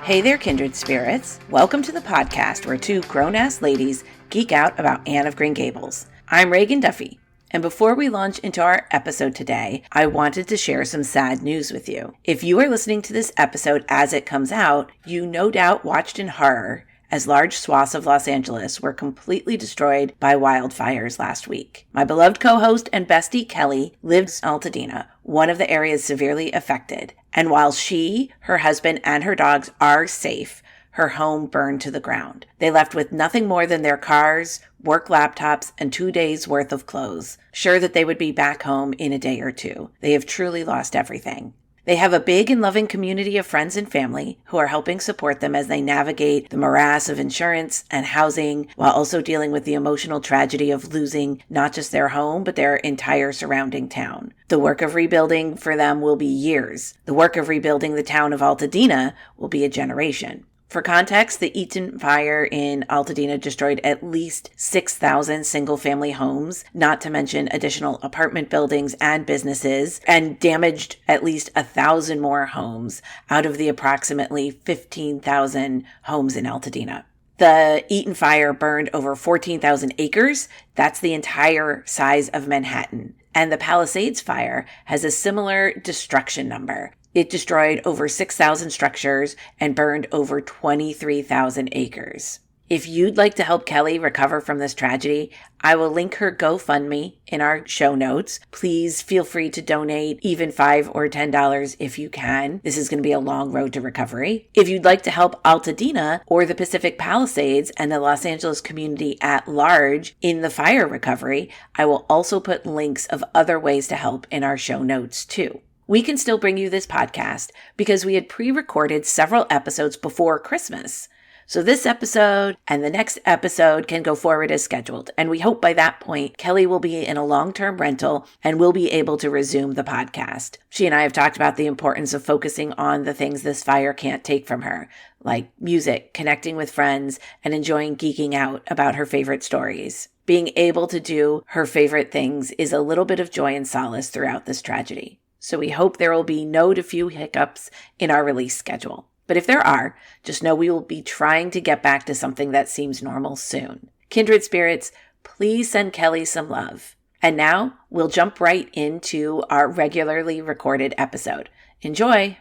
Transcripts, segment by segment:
Hey there, kindred spirits. Welcome to the podcast where two grown-ass ladies geek out about Anne of Green Gables. I'm Reagan Duffy, and before we launch into our episode today, I wanted to share some sad news with you. If you are listening to this episode as it comes out, you no doubt watched in horror as large swaths of Los Angeles were completely destroyed by wildfires last week. My beloved co-host and bestie Kelly lives in Altadena, one of the areas severely affected. And while she, her husband, and her dogs are safe, her home burned to the ground. They left with nothing more than their cars, work laptops, and 2 days' worth of clothes, sure that they would be back home in a day or two. They have truly lost everything. They have a big and loving community of friends and family who are helping support them as they navigate the morass of insurance and housing, while also dealing with the emotional tragedy of losing not just their home, but their entire surrounding town. The work of rebuilding for them will be years. The work of rebuilding the town of Altadena will be a generation. For context, the Eaton fire in Altadena destroyed at least 6,000 single-family homes, not to mention additional apartment buildings and businesses, and damaged at least 1,000 more homes out of the approximately 15,000 homes in Altadena. The Eaton fire burned over 14,000 acres. That's the entire size of Manhattan. And the Palisades fire has a similar destruction number. It destroyed over 6,000 structures and burned over 23,000 acres. If you'd like to help Kelly recover from this tragedy, I will link her GoFundMe in our show notes. Please feel free to donate even $5 or $10 if you can. This is going to be a long road to recovery. If you'd like to help Altadena or the Pacific Palisades and the Los Angeles community at large in the fire recovery, I will also put links of other ways to help in our show notes too. We can still bring you this podcast because we had pre-recorded several episodes before Christmas. So this episode and the next episode can go forward as scheduled. And we hope by that point, Kelly will be in a long-term rental and will be able to resume the podcast. She and I have talked about the importance of focusing on the things this fire can't take from her, like music, connecting with friends, and enjoying geeking out about her favorite stories. Being able to do her favorite things is a little bit of joy and solace throughout this tragedy. So we hope there will be no to few hiccups in our release schedule. But if there are, just know we will be trying to get back to something that seems normal soon. Kindred spirits, please send Kelly some love. And now we'll jump right into our regularly recorded episode. Enjoy!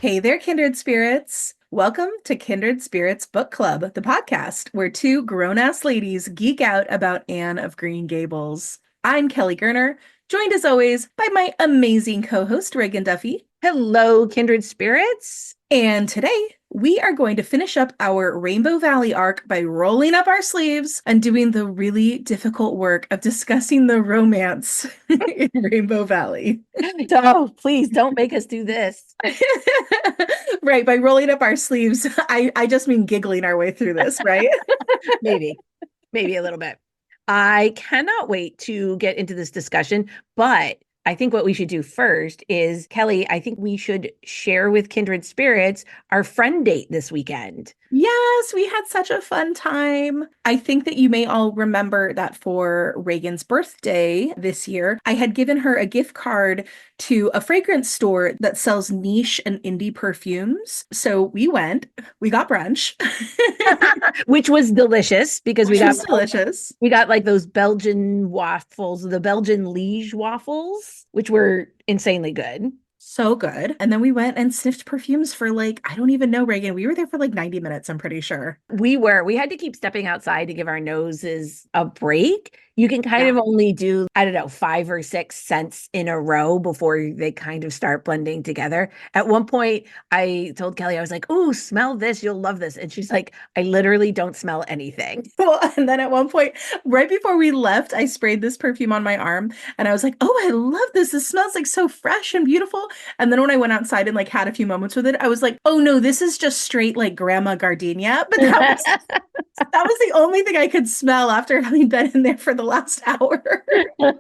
Hey there, kindred spirits. Welcome to Kindred Spirits Book Club, the podcast where two grown-ass ladies geek out about Anne of Green Gables. I'm Kelly Gerner, joined as always by my amazing co-host, Reagan Duffy. Hello, kindred spirits. And today, we are going to finish up our Rainbow Valley arc by rolling up our sleeves and doing the really difficult work of discussing the romance in Rainbow Valley. Oh, please don't make us do this. Right, by rolling up our sleeves, I just mean giggling our way through this, right? Maybe a little bit. I cannot wait to get into this discussion, but I think what we should do first is, Kelly, I think we should share with kindred spirits our friend date this weekend. Yes, we had such a fun time. I think that you may all remember that for Reagan's birthday this year, I had given her a gift card to a fragrance store that sells niche and indie perfumes. So we got brunch. Which was delicious because we got like those Belgian waffles, the Belgian Liege waffles, which were insanely good. So good. And then we went and sniffed perfumes for I don't even know, Reagan. We were there for 90 minutes, I'm pretty sure. We had to keep stepping outside to give our noses a break. You can kind of only do, 5 or 6 scents in a row before they kind of start blending together. At one point, I told Kelly, I was like, "Ooh, smell this. You'll love this." And she's like, "I literally don't smell anything." Well, and then at one point, right before we left, I sprayed this perfume on my arm and I was like, "Oh, I love this. This smells so fresh and beautiful." And then when I went outside and had a few moments with it, I was like, "Oh no, this is just straight Grandma Gardenia." But that was the only thing I could smell after having been in there for the last hour. But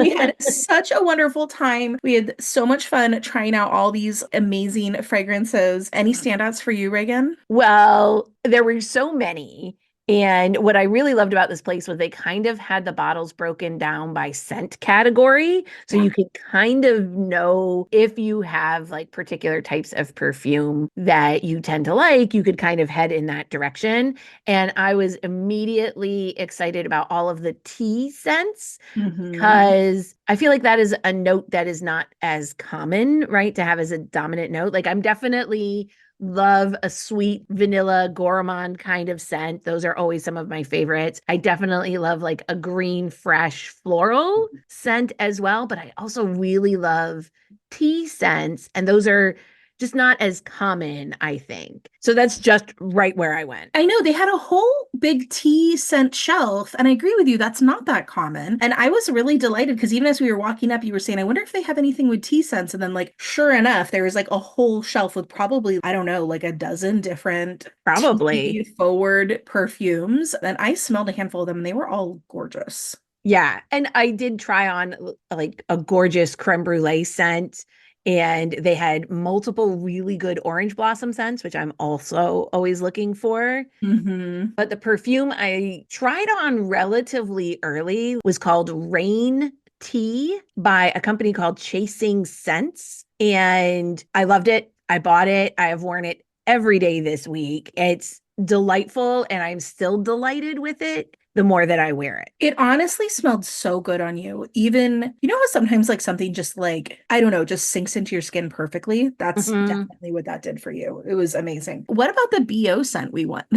we had such a wonderful time. We had so much fun trying out all these amazing fragrances. Any standouts for you, Reagan? Well, there were so many. And what I really loved about this place was they kind of had the bottles broken down by scent category. So Yeah. you can kind of know if you have like particular types of perfume that you tend to like, you could kind of head in that direction. And I was immediately excited about all of the tea scents Hmm. because I feel like that is a note that is not as common, right? To have as a dominant note. Like I'm definitely love a sweet vanilla gourmand kind of scent. Those are always some of my favorites. I definitely love like a green, fresh floral scent as well, but I also really love tea scents. And those are just not as common, I think. So that's just right where I went. I know they had a whole big tea scent shelf, and I agree with you, that's not that common. And I was really delighted because even as we were walking up, you were saying, I wonder if they have anything with tea scents. And then, like, sure enough, there was like a whole shelf with probably, I don't know, like a dozen different Probably. tea forward perfumes. And I smelled a handful of them, and they were all gorgeous. Yeah. And I did try on like a gorgeous creme brulee scent. And they had multiple really good orange blossom scents, which I'm also always looking for. Hmm. But the perfume I tried on relatively early was called Rain Tea by a company called Chasing Scents. And I loved it. I bought it. I have worn it every day this week. It's delightful, and I'm still delighted with it the more that I wear it. It honestly smelled so good on you. Even, you know how sometimes like something just like, I don't know, just sinks into your skin perfectly? That's Mhm. definitely what that did for you. It was amazing. What about the BO scent we went?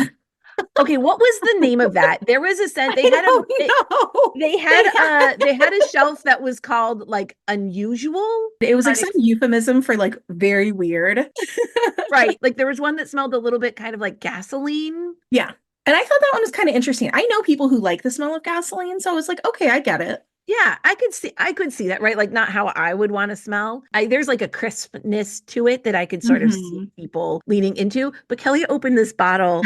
Okay, what was the name of that? There was a scent. I don't know. They had a shelf that was called like unusual, It was like some but euphemism for like very weird. right. Like there was one that smelled a little bit kind of like gasoline. Yeah. And I thought that one was kind of interesting. I know people who like the smell of gasoline, so I was like, okay, I get it. Yeah, I could see that, right? Like not how I would want to smell. There's like a crispness to it that I could sort of see Hmm. people leaning into. But Kelly opened this bottle.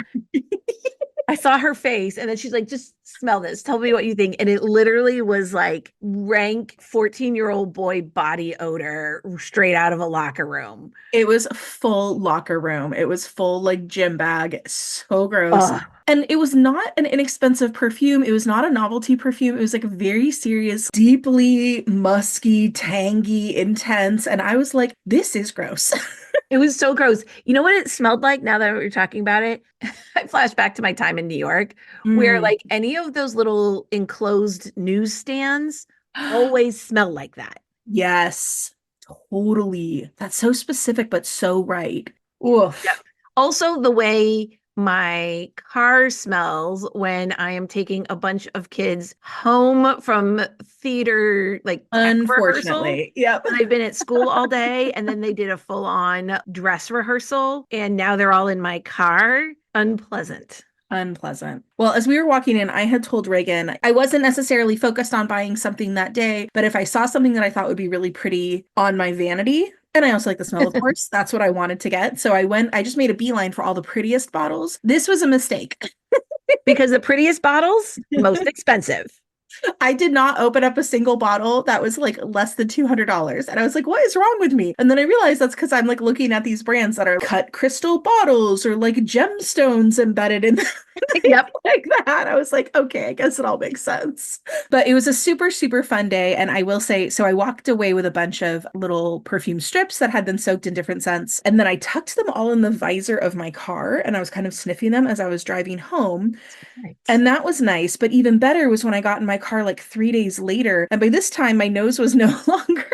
I saw her face and then she's like, just smell this. Tell me what you think. And it literally was like rank 14-year-old boy body odor straight out of a locker room. It was full locker room. It was full like gym bag. So gross. Oh, And it was not an inexpensive perfume. It was not a novelty perfume. It was like a very serious, deeply musky, tangy, intense. And I was like, this is gross. it was so gross. You know what it smelled like now that we're talking about it? I flash back to my time in New York, where Mm. like any of those little enclosed newsstands always smell like that. Yes, totally. That's so specific, but so right. Yep. Oof. Also, the way my car smells when I am taking a bunch of kids home from theater, like tech rehearsal. Unfortunately. Yep. So they've been at school all day and then they did a full on dress rehearsal and now they're all in my car. Unpleasant. Unpleasant. Well, as we were walking in, I had told Reagan I wasn't necessarily focused on buying something that day, but if I saw something that I thought would be really pretty on my vanity, and I also like the smell, of course, that's what I wanted to get. So I just made a beeline for all the prettiest bottles. This was a mistake. Because the prettiest bottles, most expensive. I did not open up a single bottle that was like less than $200. And I was like, what is wrong with me? And then I realized that's because I'm like looking at these brands that are cut crystal bottles or like gemstones embedded in things Yep. like that. I was like, okay, I guess it all makes sense. But it was a super, super fun day. And I will say, so I walked away with a bunch of little perfume strips that had been soaked in different scents. And then I tucked them all in the visor of my car and I was kind of sniffing them as I was driving home. Right. And that was nice. But even better was when I got in my car like 3 days later. And by this time, my nose was no longer,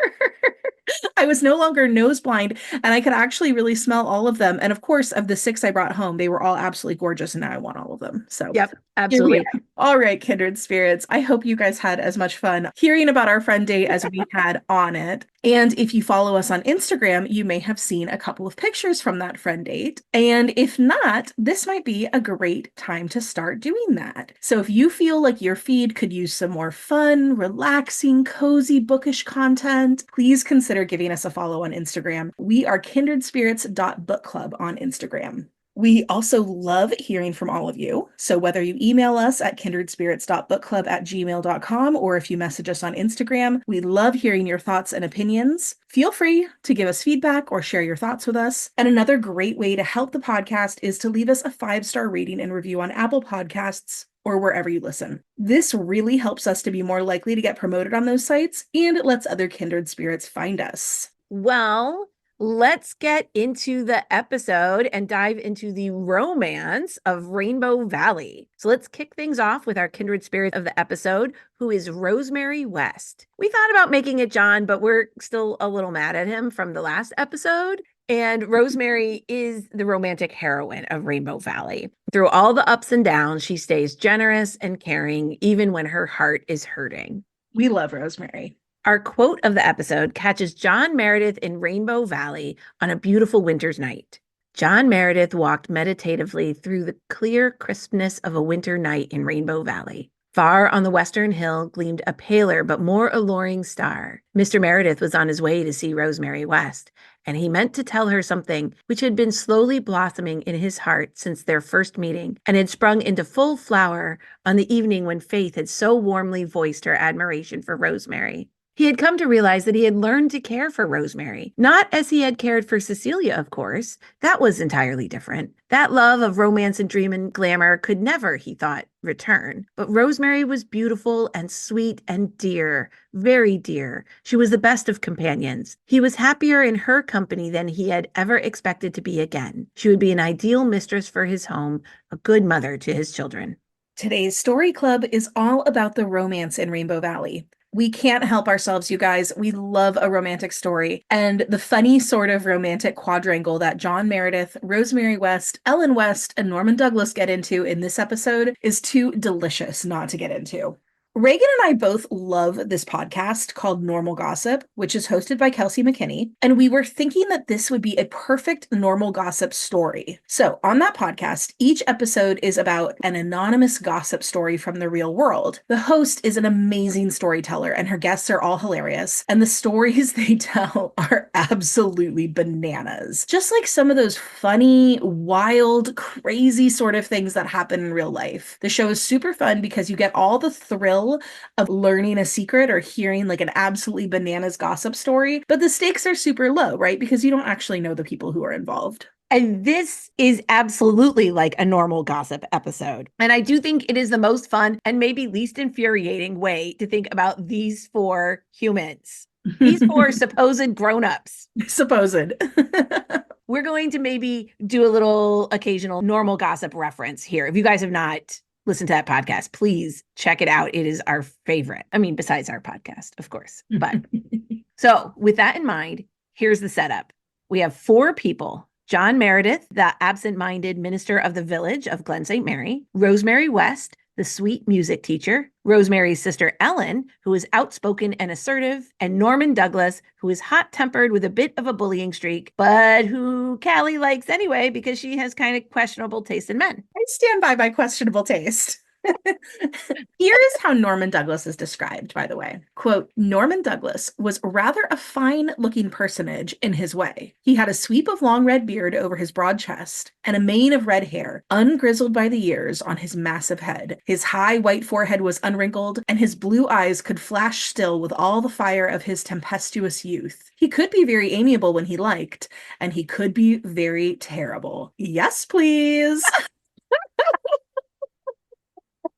I was no longer nose blind and I could actually really smell all of them. And of course, of the six I brought home, they were all absolutely gorgeous. And now I want all of them. So Yep. here we Absolutely. are. All right, kindred spirits. I hope you guys had as much fun hearing about our friend day as we had on it. And if you follow us on Instagram, you may have seen a couple of pictures from that friend date. And if not, this might be a great time to start doing that. So if you feel like your feed could use some more fun, relaxing, cozy, bookish content, please consider giving us a follow on Instagram. We are kindredspirits.bookclub on Instagram. We also love hearing from all of you. So whether you email us at kindredspirits.bookclub@gmail.com or if you message us on Instagram, we love hearing your thoughts and opinions. Feel free to give us feedback or share your thoughts with us. And another great way to help the podcast is to leave us a 5-star rating and review on Apple Podcasts or wherever you listen. This really helps us to be more likely to get promoted on those sites, and it lets other kindred spirits find us. Well, let's get into the episode and dive into the romance of Rainbow Valley. So let's kick things off with our kindred spirit of the episode, who is Rosemary West. We thought about making it John, but we're still a little mad at him from the last episode. And Rosemary is the romantic heroine of Rainbow Valley. Through all the ups and downs, she stays generous and caring, even when her heart is hurting. We love Rosemary. Our quote of the episode catches John Meredith in Rainbow Valley on a beautiful winter's night. John Meredith walked meditatively through the clear crispness of a winter night in Rainbow Valley. Far on the western hill gleamed a paler but more alluring star. Mr. Meredith was on his way to see Rosemary West, and he meant to tell her something which had been slowly blossoming in his heart since their first meeting and had sprung into full flower on the evening when Faith had so warmly voiced her admiration for Rosemary. He had come to realize that he had learned to care for Rosemary, not as he had cared for Cecilia, of course. That was entirely different. That love of romance and dream and glamour could never, he thought, return. But Rosemary was beautiful and sweet and dear, very dear. She was the best of companions. He was happier in her company than he had ever expected to be again. She would be an ideal mistress for his home, a good mother to his children. Today's story club is all about the romance in Rainbow Valley. We can't help ourselves, you guys. We love a romantic story. And the funny sort of romantic quadrangle that John Meredith, Rosemary West, Ellen West, and Norman Douglas get into in this episode is too delicious not to get into. Reagan and I both love this podcast called Normal Gossip, which is hosted by Kelsey McKinney, and we were thinking that this would be a perfect normal gossip story. So on that podcast, each episode is about an anonymous gossip story from the real world. The host is an amazing storyteller, and her guests are all hilarious, and the stories they tell are absolutely bananas. Just like some of those funny, wild, crazy sort of things that happen in real life. The show is super fun because you get all the thrill of learning a secret or hearing like an absolutely bananas gossip story, but the stakes are super low, right? Because you don't actually know the people who are involved. And this is absolutely like a normal gossip episode. And I do think it is the most fun and maybe least infuriating way to think about these four humans. These four supposed grown-ups. Supposed. We're going to maybe do a little occasional normal gossip reference here. If you guys have not listen to that podcast, please check it out. It is our favorite. I mean, besides our podcast, of course. But so with that in mind, here's the setup. We have four people: John Meredith, the absent-minded minister of the village of Glen St. Mary; Rosemary West, the sweet music teacher; Rosemary's sister Ellen, who is outspoken and assertive; and Norman Douglas, who is hot-tempered with a bit of a bullying streak, but who Callie likes anyway because she has kind of questionable taste in men. I stand by my questionable taste. Here is how Norman Douglas is described, by the way. Quote, Norman Douglas was rather a fine-looking personage in his way. He had a sweep of long red beard over his broad chest and a mane of red hair, ungrizzled by the years, on his massive head. His high white forehead was unwrinkled, and his blue eyes could flash still with all the fire of his tempestuous youth. He could be very amiable when he liked, and he could be very terrible. Yes, please.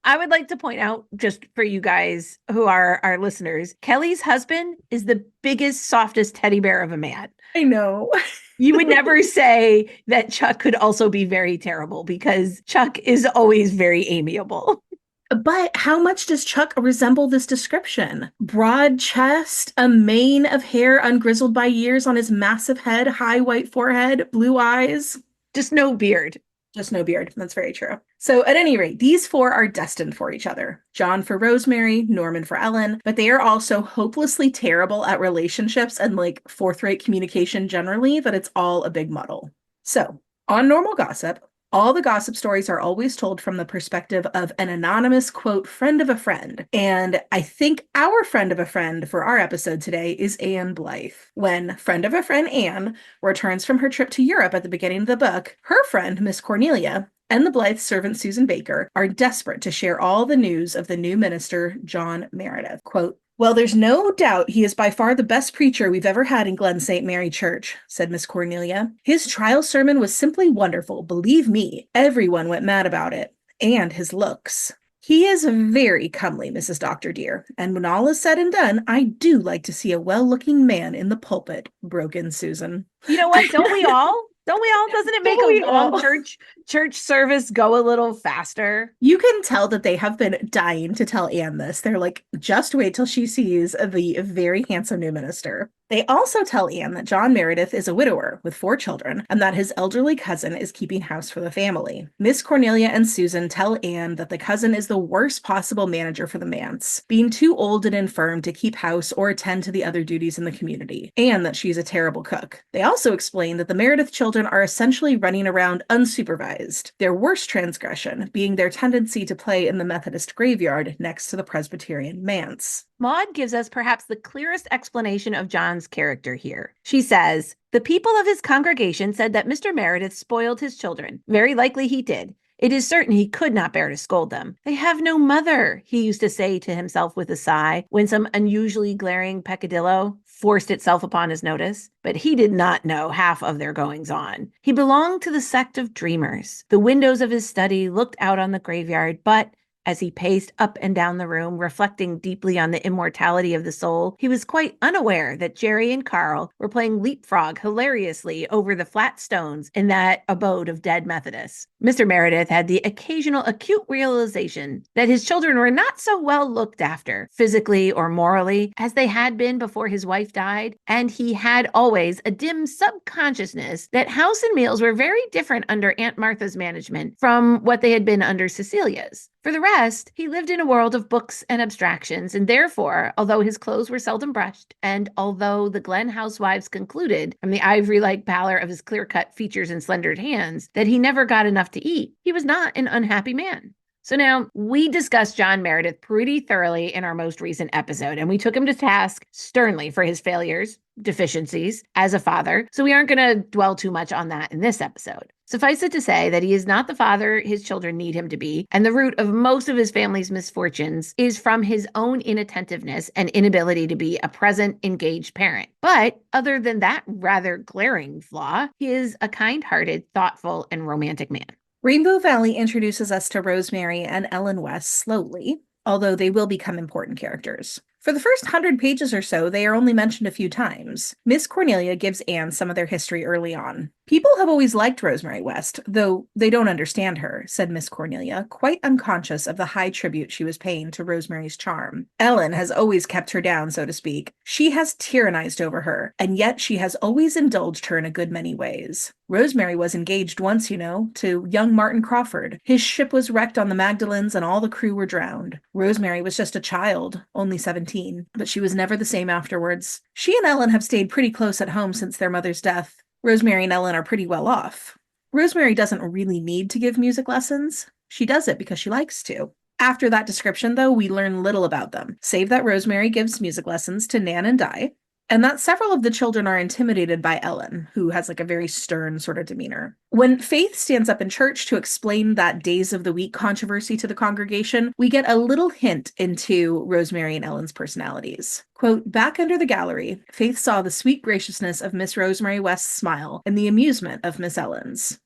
I would like to point out, just for you guys who are our listeners, Kelly's husband is the biggest, softest teddy bear of a man. I know. You would never say that Chuck could also be very terrible because Chuck is always very amiable. But how much does Chuck resemble this description? Broad chest, a mane of hair ungrizzled by years on his massive head, high white forehead, blue eyes. Just no beard. Just no beard. That's very true. So at any rate, these four are destined for each other. John for Rosemary, Norman for Ellen, but they are also hopelessly terrible at relationships and like forthright communication generally, that it's all a big muddle. So on Normal Gossip, All the gossip stories are always told from the perspective of an anonymous, quote, friend of a friend. And I think our friend of a friend for our episode today is Anne Blythe. When friend of a friend Anne returns from her trip to Europe at the beginning of the book, her friend, Miss Cornelia, and the Blythe servant Susan Baker are desperate to share all the news of the new minister, John Meredith. Quote, "Well, there's no doubt he is by far the best preacher we've ever had in Glen St. Mary Church," said Miss Cornelia. "His trial sermon was simply wonderful. Believe me, everyone went mad about it. And his looks. He is very comely, Mrs. Doctor dear, and when all is said and done, I do like to see a well-looking man in the pulpit," broke in Susan. You know what? Don't we all? Don't we all? Doesn't it make a long church service go a little faster? You can tell that they have been dying to tell Anne this. They're like, just wait till she sees the very handsome new minister. They also tell Anne that John Meredith is a widower with 4 children and that his elderly cousin is keeping house for the family. Miss Cornelia and Susan tell Anne that the cousin is the worst possible manager for the manse, being too old and infirm to keep house or attend to the other duties in the community, and that she's a terrible cook. They also explain that the Meredith children are essentially running around unsupervised, their worst transgression being their tendency to play in the Methodist graveyard next to the Presbyterian manse. Maud gives us perhaps the clearest explanation of John's character here. She says, "The people of his congregation said that Mr. Meredith spoiled his children. Very likely he did. It is certain he could not bear to scold them. They have no mother," he used to say to himself with a sigh, when some unusually glaring peccadillo forced itself upon his notice. But he did not know half of their goings-on. He belonged to the sect of dreamers. The windows of his study looked out on the graveyard, but as he paced up and down the room, reflecting deeply on the immortality of the soul, he was quite unaware that Jerry and Carl were playing leapfrog hilariously over the flat stones in that abode of dead Methodists. Mr. Meredith had the occasional acute realization that his children were not so well looked after, physically or morally, as they had been before his wife died, and he had always a dim subconsciousness that house and meals were very different under Aunt Martha's management from what they had been under Cecilia's. For the rest, he lived in a world of books and abstractions, and therefore, although his clothes were seldom brushed, and although the Glen housewives concluded, from the ivory-like pallor of his clear-cut features and slender hands, that he never got enough to eat, he was not an unhappy man. So now, we discussed John Meredith pretty thoroughly in our most recent episode, and we took him to task sternly for his failures, deficiencies, as a father, so we aren't going to dwell too much on that in this episode. Suffice it to say that he is not the father his children need him to be, and the root of most of his family's misfortunes is from his own inattentiveness and inability to be a present, engaged parent. But other than that rather glaring flaw, he is a kind-hearted, thoughtful, and romantic man. Rainbow Valley introduces us to Rosemary and Ellen West slowly, although they will become important characters. For the first 100 pages or so, they are only mentioned a few times. Miss Cornelia gives Anne some of their history early on. "People have always liked Rosemary West, though they don't understand her," said Miss Cornelia, quite unconscious of the high tribute she was paying to Rosemary's charm. "Ellen has always kept her down, so to speak. She has tyrannized over her, and yet she has always indulged her in a good many ways. Rosemary was engaged once, you know, to young Martin Crawford. His ship was wrecked on the Magdalens and all the crew were drowned. Rosemary was just a child, only 17, but she was never the same afterwards. She and Ellen have stayed pretty close at home since their mother's death. Rosemary and Ellen are pretty well off. Rosemary doesn't really need to give music lessons. She does it because she likes to." After that description, though, we learn little about them, save that Rosemary gives music lessons to Nan and Di, and that several of the children are intimidated by Ellen, who has like a very stern sort of demeanor. When Faith stands up in church to explain that days of the week controversy to the congregation, we get a little hint into Rosemary and Ellen's personalities. Quote, "Back under the gallery, Faith saw the sweet graciousness of Miss Rosemary West's smile and the amusement of Miss Ellen's."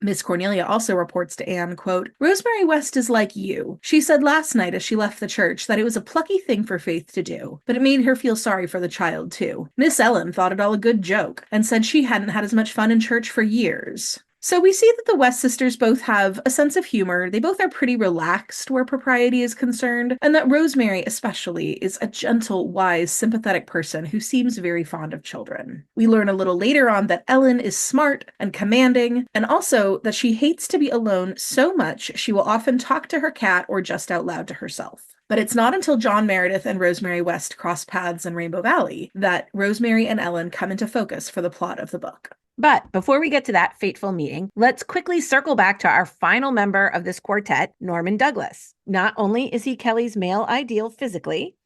Miss Cornelia also reports to Anne, quote, "Rosemary West is like you. She said last night as she left the church that it was a plucky thing for Faith to do, but it made her feel sorry for the child, too. Miss Ellen thought it all a good joke and said she hadn't had as much fun in church for years." So we see that the West sisters both have a sense of humor, they both are pretty relaxed where propriety is concerned, and that Rosemary especially is a gentle, wise, sympathetic person who seems very fond of children. We learn a little later on that Ellen is smart and commanding, and also that she hates to be alone so much she will often talk to her cat or just out loud to herself. But it's not until John Meredith and Rosemary West cross paths in Rainbow Valley that Rosemary and Ellen come into focus for the plot of the book. But before we get to that fateful meeting, let's quickly circle back to our final member of this quartet, Norman Douglas. Not only is he Kelly's male ideal physically,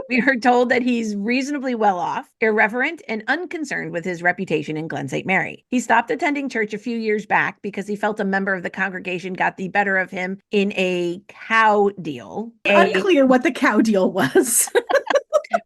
we are told that he's reasonably well off, irreverent, and unconcerned with his reputation in Glen St. Mary. He stopped attending church a few years back because he felt a member of the congregation got the better of him in a cow deal. Unclear what the cow deal was.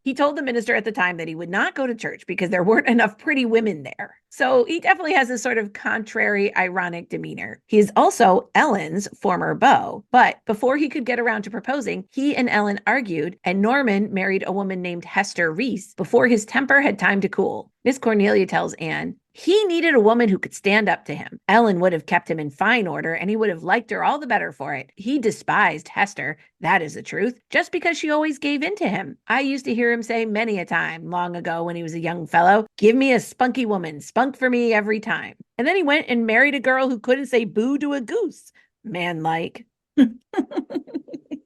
He told the minister at the time that he would not go to church because there weren't enough pretty women there. So he definitely has a sort of contrary, ironic demeanor. He is also Ellen's former beau, but before he could get around to proposing, he and Ellen argued, and Norman married a woman named Hester Reese before his temper had time to cool. Miss Cornelia tells Anne, he needed a woman who could stand up to him. Ellen would have kept him in fine order, and he would have liked her all the better for it. He despised Hester, that is the truth, just because she always gave in to him. I used to hear him say many a time, long ago when he was a young fellow, give me a spunky woman, spunk for me every time. And then he went and married a girl who couldn't say boo to a goose. Man-like.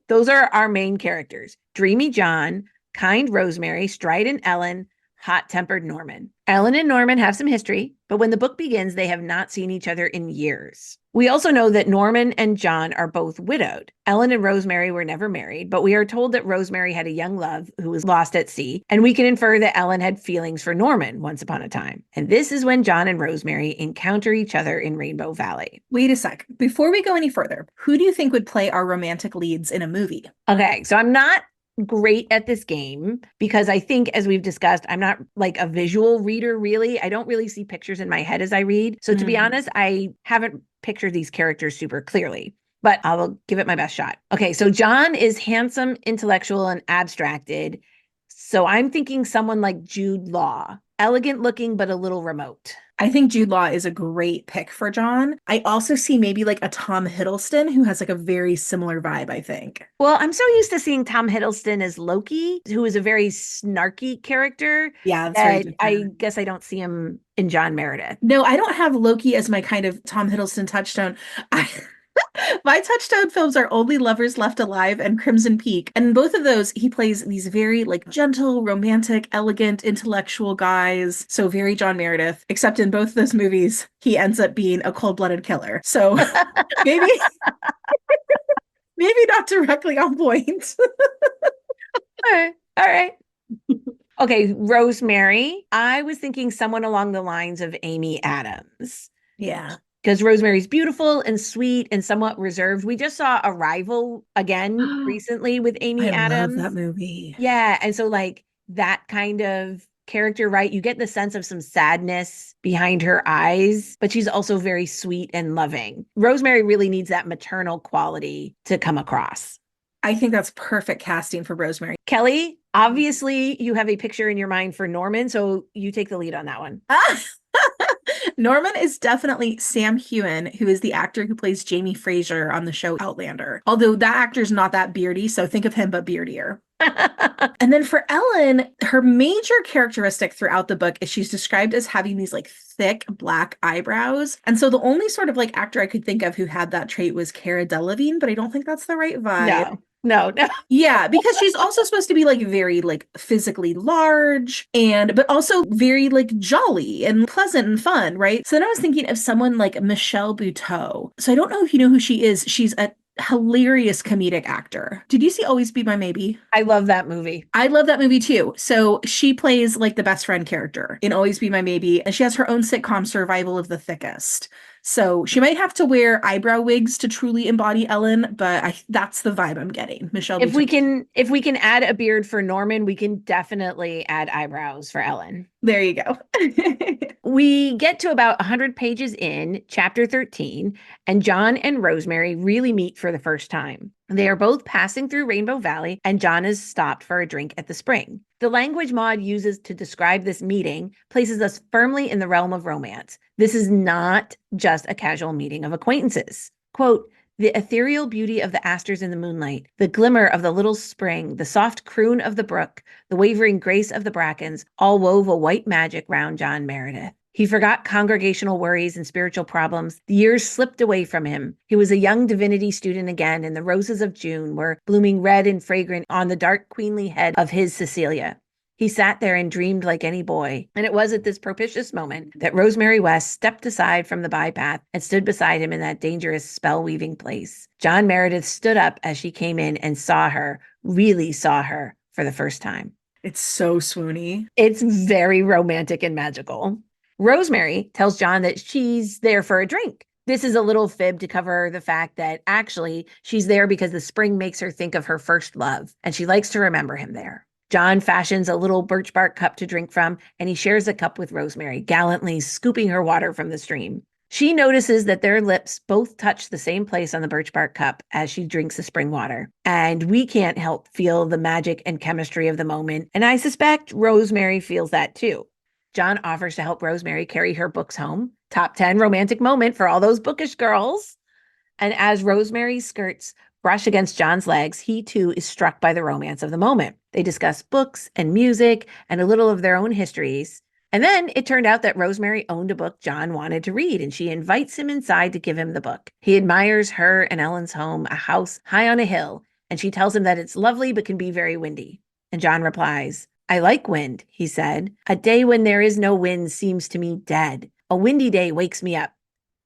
Those are our main characters. Dreamy John, kind Rosemary, strident Ellen, hot-tempered Norman. Ellen and Norman have some history, but when the book begins, they have not seen each other in years. We also know that Norman and John are both widowed. Ellen and Rosemary were never married, but we are told that Rosemary had a young love who was lost at sea, and we can infer that Ellen had feelings for Norman once upon a time. And this is when John and Rosemary encounter each other in Rainbow Valley. Wait a sec. Before we go any further, who do you think would play our romantic leads in a movie? Okay, so I'm not great at this game because I think, as we've discussed, I'm not like a visual reader, really. I don't really see pictures in my head as I read. So to be honest, I haven't pictured these characters super clearly, but I will give it my best shot. Okay, so John is handsome, intellectual, and abstracted. So I'm thinking someone like Jude Law, elegant looking, but a little remote. I think Jude Law is a great pick for John. I also see maybe like a Tom Hiddleston who has like a very similar vibe, I think. Well, I'm so used to seeing Tom Hiddleston as Loki, who is a very snarky character. Yeah, that's that very I guess I don't see him in John Meredith. No, I don't have Loki as my kind of Tom Hiddleston touchstone. My touchstone films are Only Lovers Left Alive and Crimson Peak. And in both of those, he plays these very like gentle, romantic, elegant, intellectual guys. So very John Meredith, except in both of those movies, he ends up being a cold-blooded killer. So maybe, maybe not directly on point. All right. Okay, Rosemary. I was thinking someone along the lines of Amy Adams. Yeah. Because Rosemary's beautiful and sweet and somewhat reserved. We just saw Arrival again recently with Amy Adams. I love that movie. Yeah. And so like that kind of character, right? You get the sense of some sadness behind her eyes, but she's also very sweet and loving. Rosemary really needs that maternal quality to come across. I think that's perfect casting for Rosemary. Kelly, obviously you have a picture in your mind for Norman, so you take the lead on that one. Norman is definitely Sam Heughan, who is the actor who plays Jamie Fraser on the show Outlander. Although that actor's not that beardy, so think of him but beardier. And then for Ellen, her major characteristic throughout the book is she's described as having these like thick black eyebrows. And so the only sort of like actor I could think of who had that trait was Cara Delevingne, but I don't think that's the right vibe. No. Yeah, because she's also supposed to be like very like physically large but also very like jolly and pleasant and fun, right? So then I was thinking of someone like Michelle Buteau. So I don't know if you know who she is. She's a hilarious comedic actor. Did you see Always Be My Maybe? I love that movie. I love that movie too. So she plays like the best friend character in Always Be My Maybe, and she has her own sitcom, Survival of the Thickest. So she might have to wear eyebrow wigs to truly embody Ellen, but that's the vibe I'm getting. Michelle. If we can add a beard for Norman, we can definitely add eyebrows for Ellen. There you go. We get to about 100 pages in, chapter 13, and John and Rosemary really meet for the first time. They are both passing through Rainbow Valley, and John is stopped for a drink at the spring. The language Maud uses to describe this meeting places us firmly in the realm of romance. This is not just a casual meeting of acquaintances. Quote, the ethereal beauty of the asters in the moonlight, the glimmer of the little spring, the soft croon of the brook, the wavering grace of the brackens, all wove a white magic round John Meredith. He forgot congregational worries and spiritual problems. The years slipped away from him. He was a young divinity student again, and the roses of June were blooming red and fragrant on the dark queenly head of his Cecilia. He sat there and dreamed like any boy. And it was at this propitious moment that Rosemary West stepped aside from the bypath and stood beside him in that dangerous spell-weaving place. John Meredith stood up as she came in and really saw her for the first time. It's so swoony. It's very romantic and magical. Rosemary tells John that she's there for a drink. This is a little fib to cover the fact that actually she's there because the spring makes her think of her first love, and she likes to remember him there. John fashions a little birch bark cup to drink from, and he shares a cup with Rosemary, gallantly scooping her water from the stream. She notices that their lips both touch the same place on the birch bark cup as she drinks the spring water. And we can't help feel the magic and chemistry of the moment. And I suspect Rosemary feels that too. John offers to help Rosemary carry her books home. Top 10 romantic moment for all those bookish girls. And as Rosemary's skirts brush against John's legs, he too is struck by the romance of the moment. They discuss books and music and a little of their own histories. And then it turned out that Rosemary owned a book John wanted to read, and she invites him inside to give him the book. He admires her and Ellen's home, a house high on a hill, and she tells him that it's lovely but can be very windy. And John replies, "I like wind," he said. "A day when there is no wind seems to me dead. A windy day wakes me up."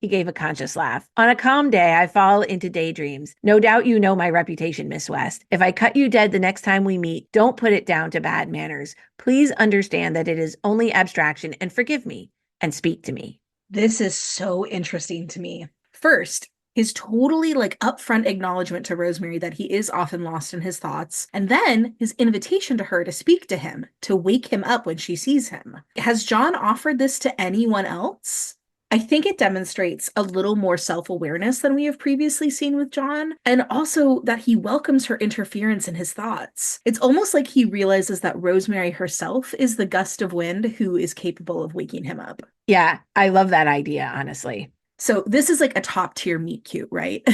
He gave a conscious laugh. "On a calm day, I fall into daydreams. No doubt you know my reputation, Miss West. If I cut you dead the next time we meet, don't put it down to bad manners. Please understand that it is only abstraction and forgive me and speak to me." This is so interesting to me. First, his totally upfront acknowledgement to Rosemary that he is often lost in his thoughts, and then his invitation to her to speak to him, to wake him up when she sees him. Has John offered this to anyone else? I think it demonstrates a little more self-awareness than we have previously seen with John, and also that he welcomes her interference in his thoughts. It's almost like he realizes that Rosemary herself is the gust of wind who is capable of waking him up. Yeah, I love that idea, honestly. So this is like a top tier meet cute, right?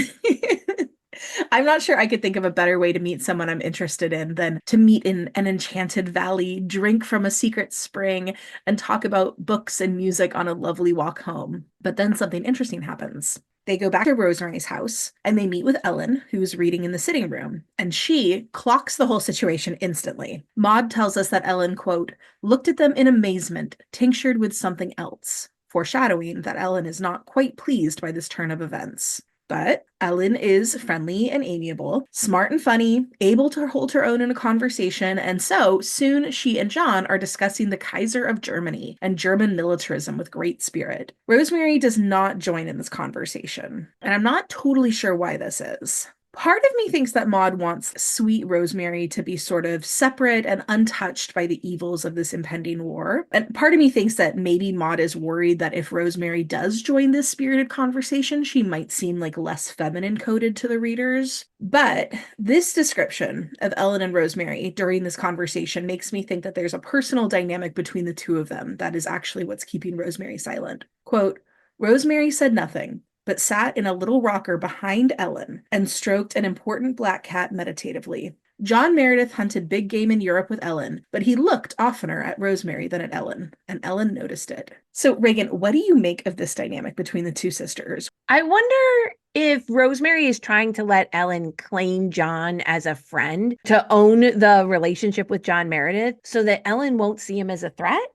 I'm not sure I could think of a better way to meet someone I'm interested in than to meet in an enchanted valley, drink from a secret spring, and talk about books and music on a lovely walk home. But then something interesting happens. They go back to Rosemary's house and they meet with Ellen, who's reading in the sitting room, and she clocks the whole situation instantly. Maud tells us that Ellen, quote, looked at them in amazement, tinctured with something else, foreshadowing that Ellen is not quite pleased by this turn of events. But Ellen is friendly and amiable, smart and funny, able to hold her own in a conversation, and so soon she and John are discussing the Kaiser of Germany and German militarism with great spirit. Rosemary does not join in this conversation, and I'm not totally sure why this is. Part of me thinks that Maud wants sweet Rosemary to be sort of separate and untouched by the evils of this impending war. And part of me thinks that maybe Maud is worried that if Rosemary does join this spirited conversation, she might seem like less feminine coded to the readers. But this description of Ellen and Rosemary during this conversation makes me think that there's a personal dynamic between the two of them that is actually what's keeping Rosemary silent. Quote, Rosemary said nothing, but sat in a little rocker behind Ellen and stroked an important black cat meditatively. John Meredith hunted big game in Europe with Ellen, but he looked oftener at Rosemary than at Ellen, and Ellen noticed it. So, Reagan, what do you make of this dynamic between the two sisters? I wonder if Rosemary is trying to let Ellen claim John as a friend, to own the relationship with John Meredith, so that Ellen won't see him as a threat.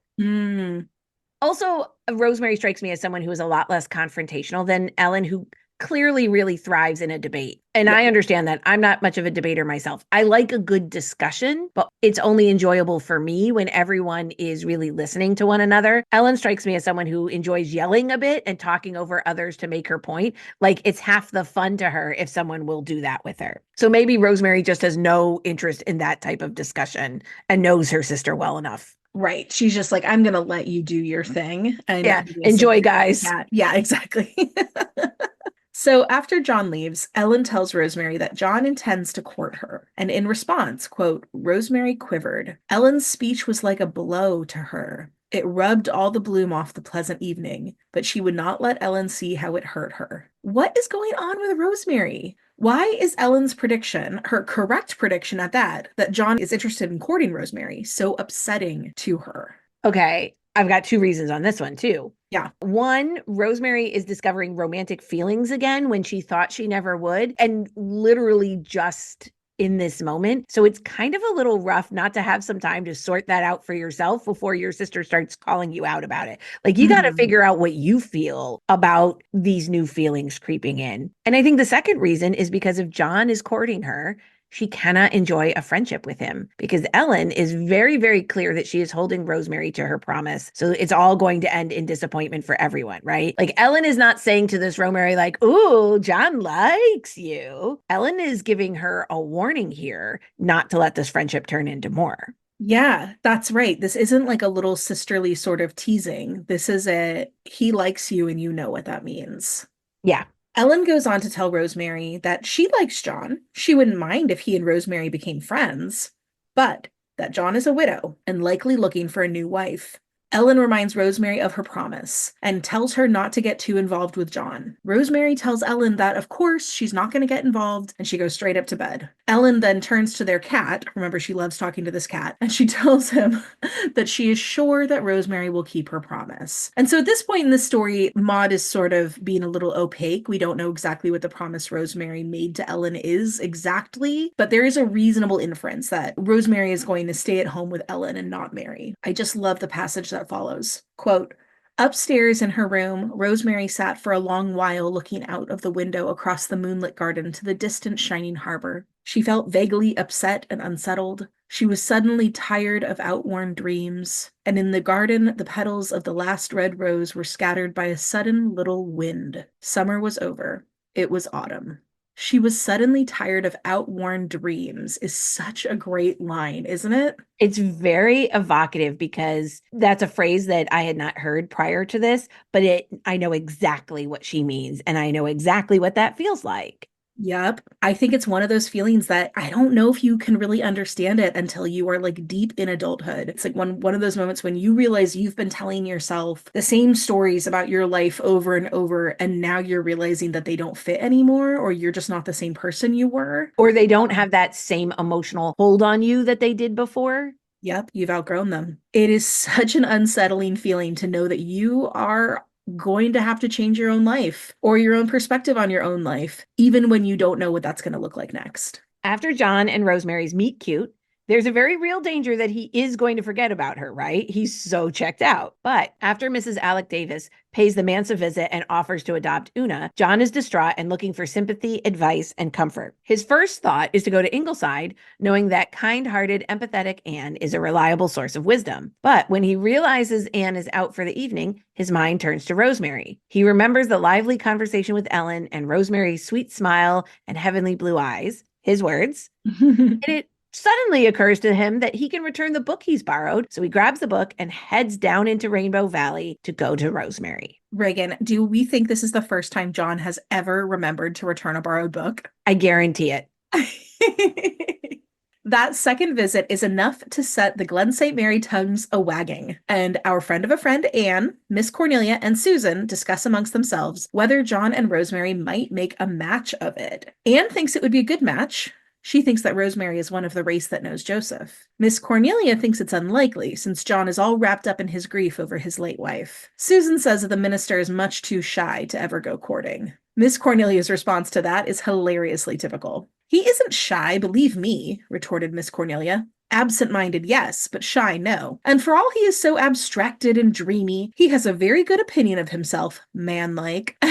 Also, Rosemary strikes me as someone who is a lot less confrontational than Ellen, who clearly really thrives in a debate. And I understand that. I'm not much of a debater myself. I like a good discussion, but it's only enjoyable for me when everyone is really listening to one another. Ellen strikes me as someone who enjoys yelling a bit and talking over others to make her point. Like, it's half the fun to her if someone will do that with her. So maybe Rosemary just has no interest in that type of discussion and knows her sister well enough. Right. She's just like, I'm going to let you do your thing. And yeah. Enjoy, guys. Yeah, exactly. So after John leaves, Ellen tells Rosemary that John intends to court her. And in response, quote, Rosemary quivered. Ellen's speech was like a blow to her. It rubbed all the bloom off the pleasant evening, but she would not let Ellen see how it hurt her. What is going on with Rosemary? Why is Ellen's prediction, her correct prediction at that John is interested in courting Rosemary, so upsetting to her? Okay, I've got two reasons on this one too. Yeah. One, Rosemary is discovering romantic feelings again when she thought she never would, and literally just in this moment. So it's kind of a little rough not to have some time to sort that out for yourself before your sister starts calling you out about it. Like you got to figure out what you feel about these new feelings creeping in. And I think the second reason is because if John is courting her, she cannot enjoy a friendship with him because Ellen is very, very clear that she is holding Rosemary to her promise. So it's all going to end in disappointment for everyone, right? Like Ellen is not saying to this Rosemary, like, ooh, John likes you. Ellen is giving her a warning here not to let this friendship turn into more. Yeah, that's right. This isn't like a little sisterly sort of teasing. This is he likes you and you know what that means. Yeah. Ellen goes on to tell Rosemary that she likes John. She wouldn't mind if he and Rosemary became friends, but that John is a widow and likely looking for a new wife. Ellen reminds Rosemary of her promise and tells her not to get too involved with John. Rosemary tells Ellen that, of course, she's not going to get involved, and she goes straight up to bed. Ellen then turns to their cat. Remember, she loves talking to this cat, and she tells him that she is sure that Rosemary will keep her promise. And so at this point in the story, Maud is sort of being a little opaque. We don't know exactly what the promise Rosemary made to Ellen is exactly, but there is a reasonable inference that Rosemary is going to stay at home with Ellen and not marry. I just love the passage that follows. Quote, upstairs in her room, Rosemary sat for a long while looking out of the window across the moonlit garden to the distant shining harbor. She felt vaguely upset and unsettled. She was suddenly tired of outworn dreams, and in the garden, the petals of the last red rose were scattered by a sudden little wind. Summer was over. It was autumn. She was suddenly tired of outworn dreams is such a great line, isn't it? It's very evocative because that's a phrase that I had not heard prior to this, but I know exactly what she means and I know exactly what that feels like. Yep. I think it's one of those feelings that I don't know if you can really understand it until you are like deep in adulthood. It's like one of those moments when you realize you've been telling yourself the same stories about your life over and over, and now you're realizing that they don't fit anymore, or you're just not the same person you were. Or they don't have that same emotional hold on you that they did before. Yep, you've outgrown them. It is such an unsettling feeling to know that you are going to have to change your own life or your own perspective on your own life, even when you don't know what that's going to look like next. After John and Rosemary's meet cute, there's a very real danger that he is going to forget about her, right? He's so checked out. But after Mrs. Alec Davis pays the manse a visit and offers to adopt Una, John is distraught and looking for sympathy, advice, and comfort. His first thought is to go to Ingleside, knowing that kind-hearted, empathetic Anne is a reliable source of wisdom. But when he realizes Anne is out for the evening, his mind turns to Rosemary. He remembers the lively conversation with Ellen and Rosemary's sweet smile and heavenly blue eyes, his words, and it suddenly occurs to him that he can return the book he's borrowed. So he grabs the book and heads down into Rainbow Valley to go to Rosemary. Reagan, do we think this is the first time John has ever remembered to return a borrowed book? I guarantee it. That second visit is enough to set the Glen St. Mary tongues a-wagging, and our friend of a friend, Anne, Miss Cornelia, and Susan discuss amongst themselves whether John and Rosemary might make a match of it. Anne thinks it would be a good match. She thinks that Rosemary is one of the race that knows Joseph. Miss Cornelia thinks it's unlikely, since John is all wrapped up in his grief over his late wife. Susan says that the minister is much too shy to ever go courting. Miss Cornelia's response to that is hilariously typical. He isn't shy, believe me, retorted Miss Cornelia. Absent-minded, yes, but shy, no. And for all he is so abstracted and dreamy, he has a very good opinion of himself, man-like.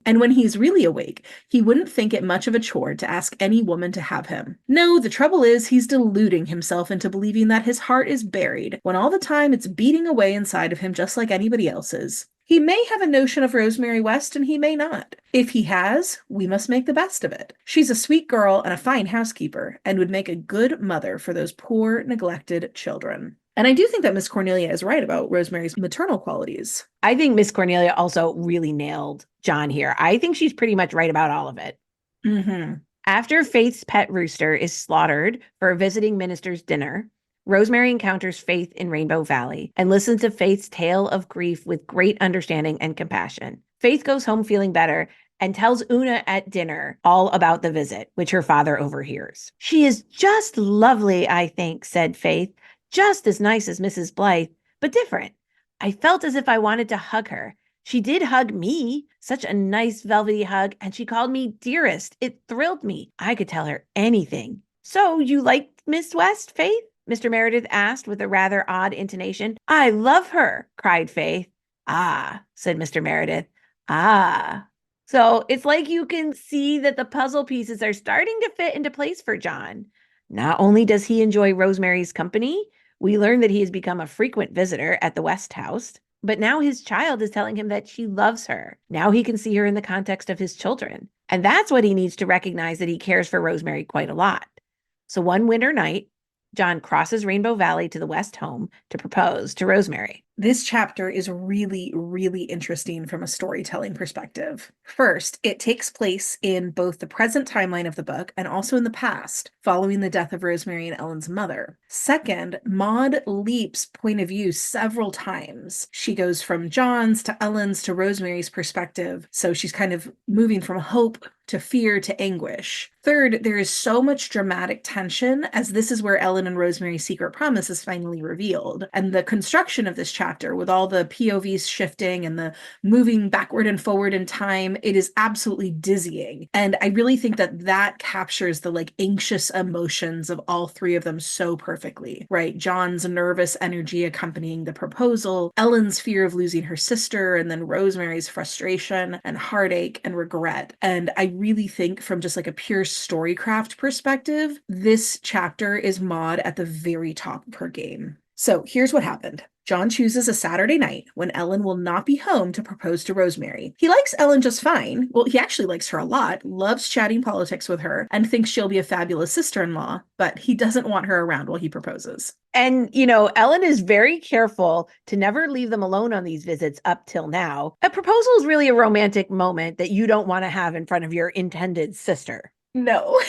And when he's really awake, he wouldn't think it much of a chore to ask any woman to have him. No, the trouble is he's deluding himself into believing that his heart is buried, when all the time it's beating away inside of him just like anybody else's. He may have a notion of Rosemary West and he may not. If he has, we must make the best of it. She's a sweet girl and a fine housekeeper, and would make a good mother for those poor, neglected children. And I do think that Miss Cornelia is right about Rosemary's maternal qualities. I think Miss Cornelia also really nailed John here. I think she's pretty much right about all of it. Mm-hmm. After Faith's pet rooster is slaughtered for a visiting minister's dinner, Rosemary encounters Faith in Rainbow Valley and listens to Faith's tale of grief with great understanding and compassion. Faith goes home feeling better and tells Una at dinner all about the visit, which her father overhears. She is just lovely, I think, said Faith. Just as nice as Mrs. Blythe, but different. I felt as if I wanted to hug her. She did hug me, such a nice velvety hug, and she called me dearest. It thrilled me. I could tell her anything. So you liked Miss West, Faith? Mr. Meredith asked with a rather odd intonation. I love her, cried Faith. Ah, said Mr. Meredith. Ah. So it's like you can see that the puzzle pieces are starting to fit into place for John. Not only does he enjoy Rosemary's company, we learn that he has become a frequent visitor at the West House, but now his child is telling him that she loves her. Now he can see her in the context of his children. And that's what he needs to recognize, that he cares for Rosemary quite a lot. So one winter night, John crosses Rainbow Valley to the West home to propose to Rosemary. This chapter is really, really interesting from a storytelling perspective. First, it takes place in both the present timeline of the book and also in the past, following the death of Rosemary and Ellen's mother. Second, Maud leaps point of view several times. She goes from John's to Ellen's to Rosemary's perspective, so she's kind of moving from hope to fear to anguish. Third, there is so much dramatic tension, as this is where Ellen and Rosemary's secret promise is finally revealed. And the construction of this chapter, with all the POVs shifting and the moving backward and forward in time, it is absolutely dizzying. And I really think that that captures the anxious emotions of all three of them so perfectly, right? John's nervous energy accompanying the proposal, Ellen's fear of losing her sister, and then Rosemary's frustration and heartache and regret. And I really think from just a pure storycraft perspective, this chapter is Maud at the very top of her game. So here's what happened. John chooses a Saturday night when Ellen will not be home to propose to Rosemary. He likes Ellen just fine. Well, he actually likes her a lot, loves chatting politics with her, and thinks she'll be a fabulous sister-in-law, but he doesn't want her around while he proposes. And, Ellen is very careful to never leave them alone on these visits up till now. A proposal is really a romantic moment that you don't want to have in front of your intended sister. No.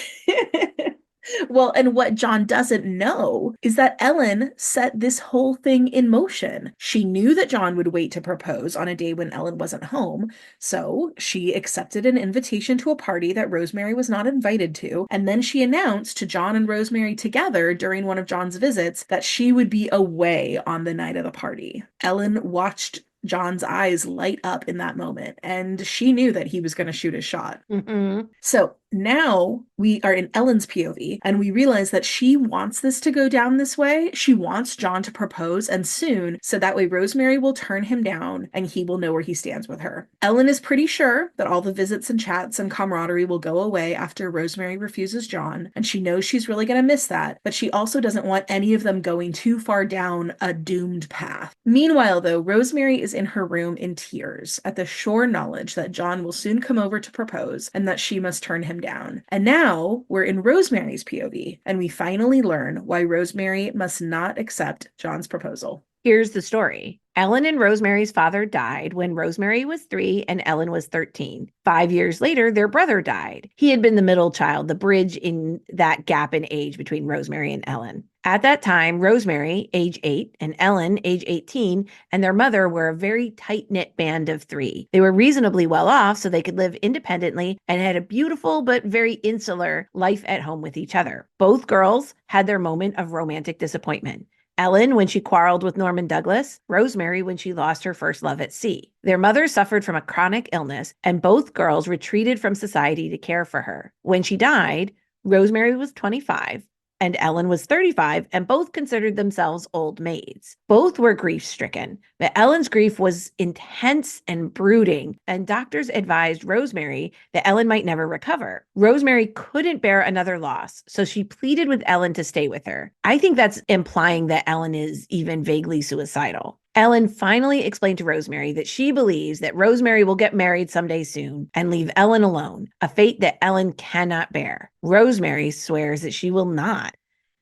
Well, and what John doesn't know is that Ellen set this whole thing in motion. She knew that John would wait to propose on a day when Ellen wasn't home, so she accepted an invitation to a party that Rosemary was not invited to, and then she announced to John and Rosemary together during one of John's visits that she would be away on the night of the party. Ellen watched John's eyes light up in that moment, and she knew that he was going to shoot his shot. Mm-hmm. So now we are in Ellen's POV, and we realize that she wants this to go down this way. She wants John to propose, and soon, so that way Rosemary will turn him down and he will know where he stands with her. Ellen is pretty sure that all the visits and chats and camaraderie will go away after Rosemary refuses John, and she knows she's really going to miss that, but she also doesn't want any of them going too far down a doomed path. Meanwhile, though, Rosemary is in her room in tears at the sure knowledge that John will soon come over to propose and that she must turn him down. And now we're in Rosemary's POV, and we finally learn why Rosemary must not accept John's proposal. Here's the story. Ellen and Rosemary's father died when Rosemary was 3 and Ellen was 13. 5 years later, their brother died. He had been the middle child, the bridge in that gap in age between Rosemary and Ellen. At that time, Rosemary, age 8, and Ellen, age 18, and their mother were a very tight-knit band of 3. They were reasonably well off so they could live independently and had a beautiful but very insular life at home with each other. Both girls had their moment of romantic disappointment. Ellen when she quarreled with Norman Douglas, Rosemary when she lost her first love at sea. Their mother suffered from a chronic illness, and both girls retreated from society to care for her. When she died, Rosemary was 25, and Ellen was 35, and both considered themselves old maids. Both were grief-stricken, but Ellen's grief was intense and brooding, and doctors advised Rosemary that Ellen might never recover. Rosemary couldn't bear another loss, so she pleaded with Ellen to stay with her. I think that's implying that Ellen is even vaguely suicidal. Ellen finally explained to Rosemary that she believes that Rosemary will get married someday soon and leave Ellen alone, a fate that Ellen cannot bear. Rosemary swears that she will not.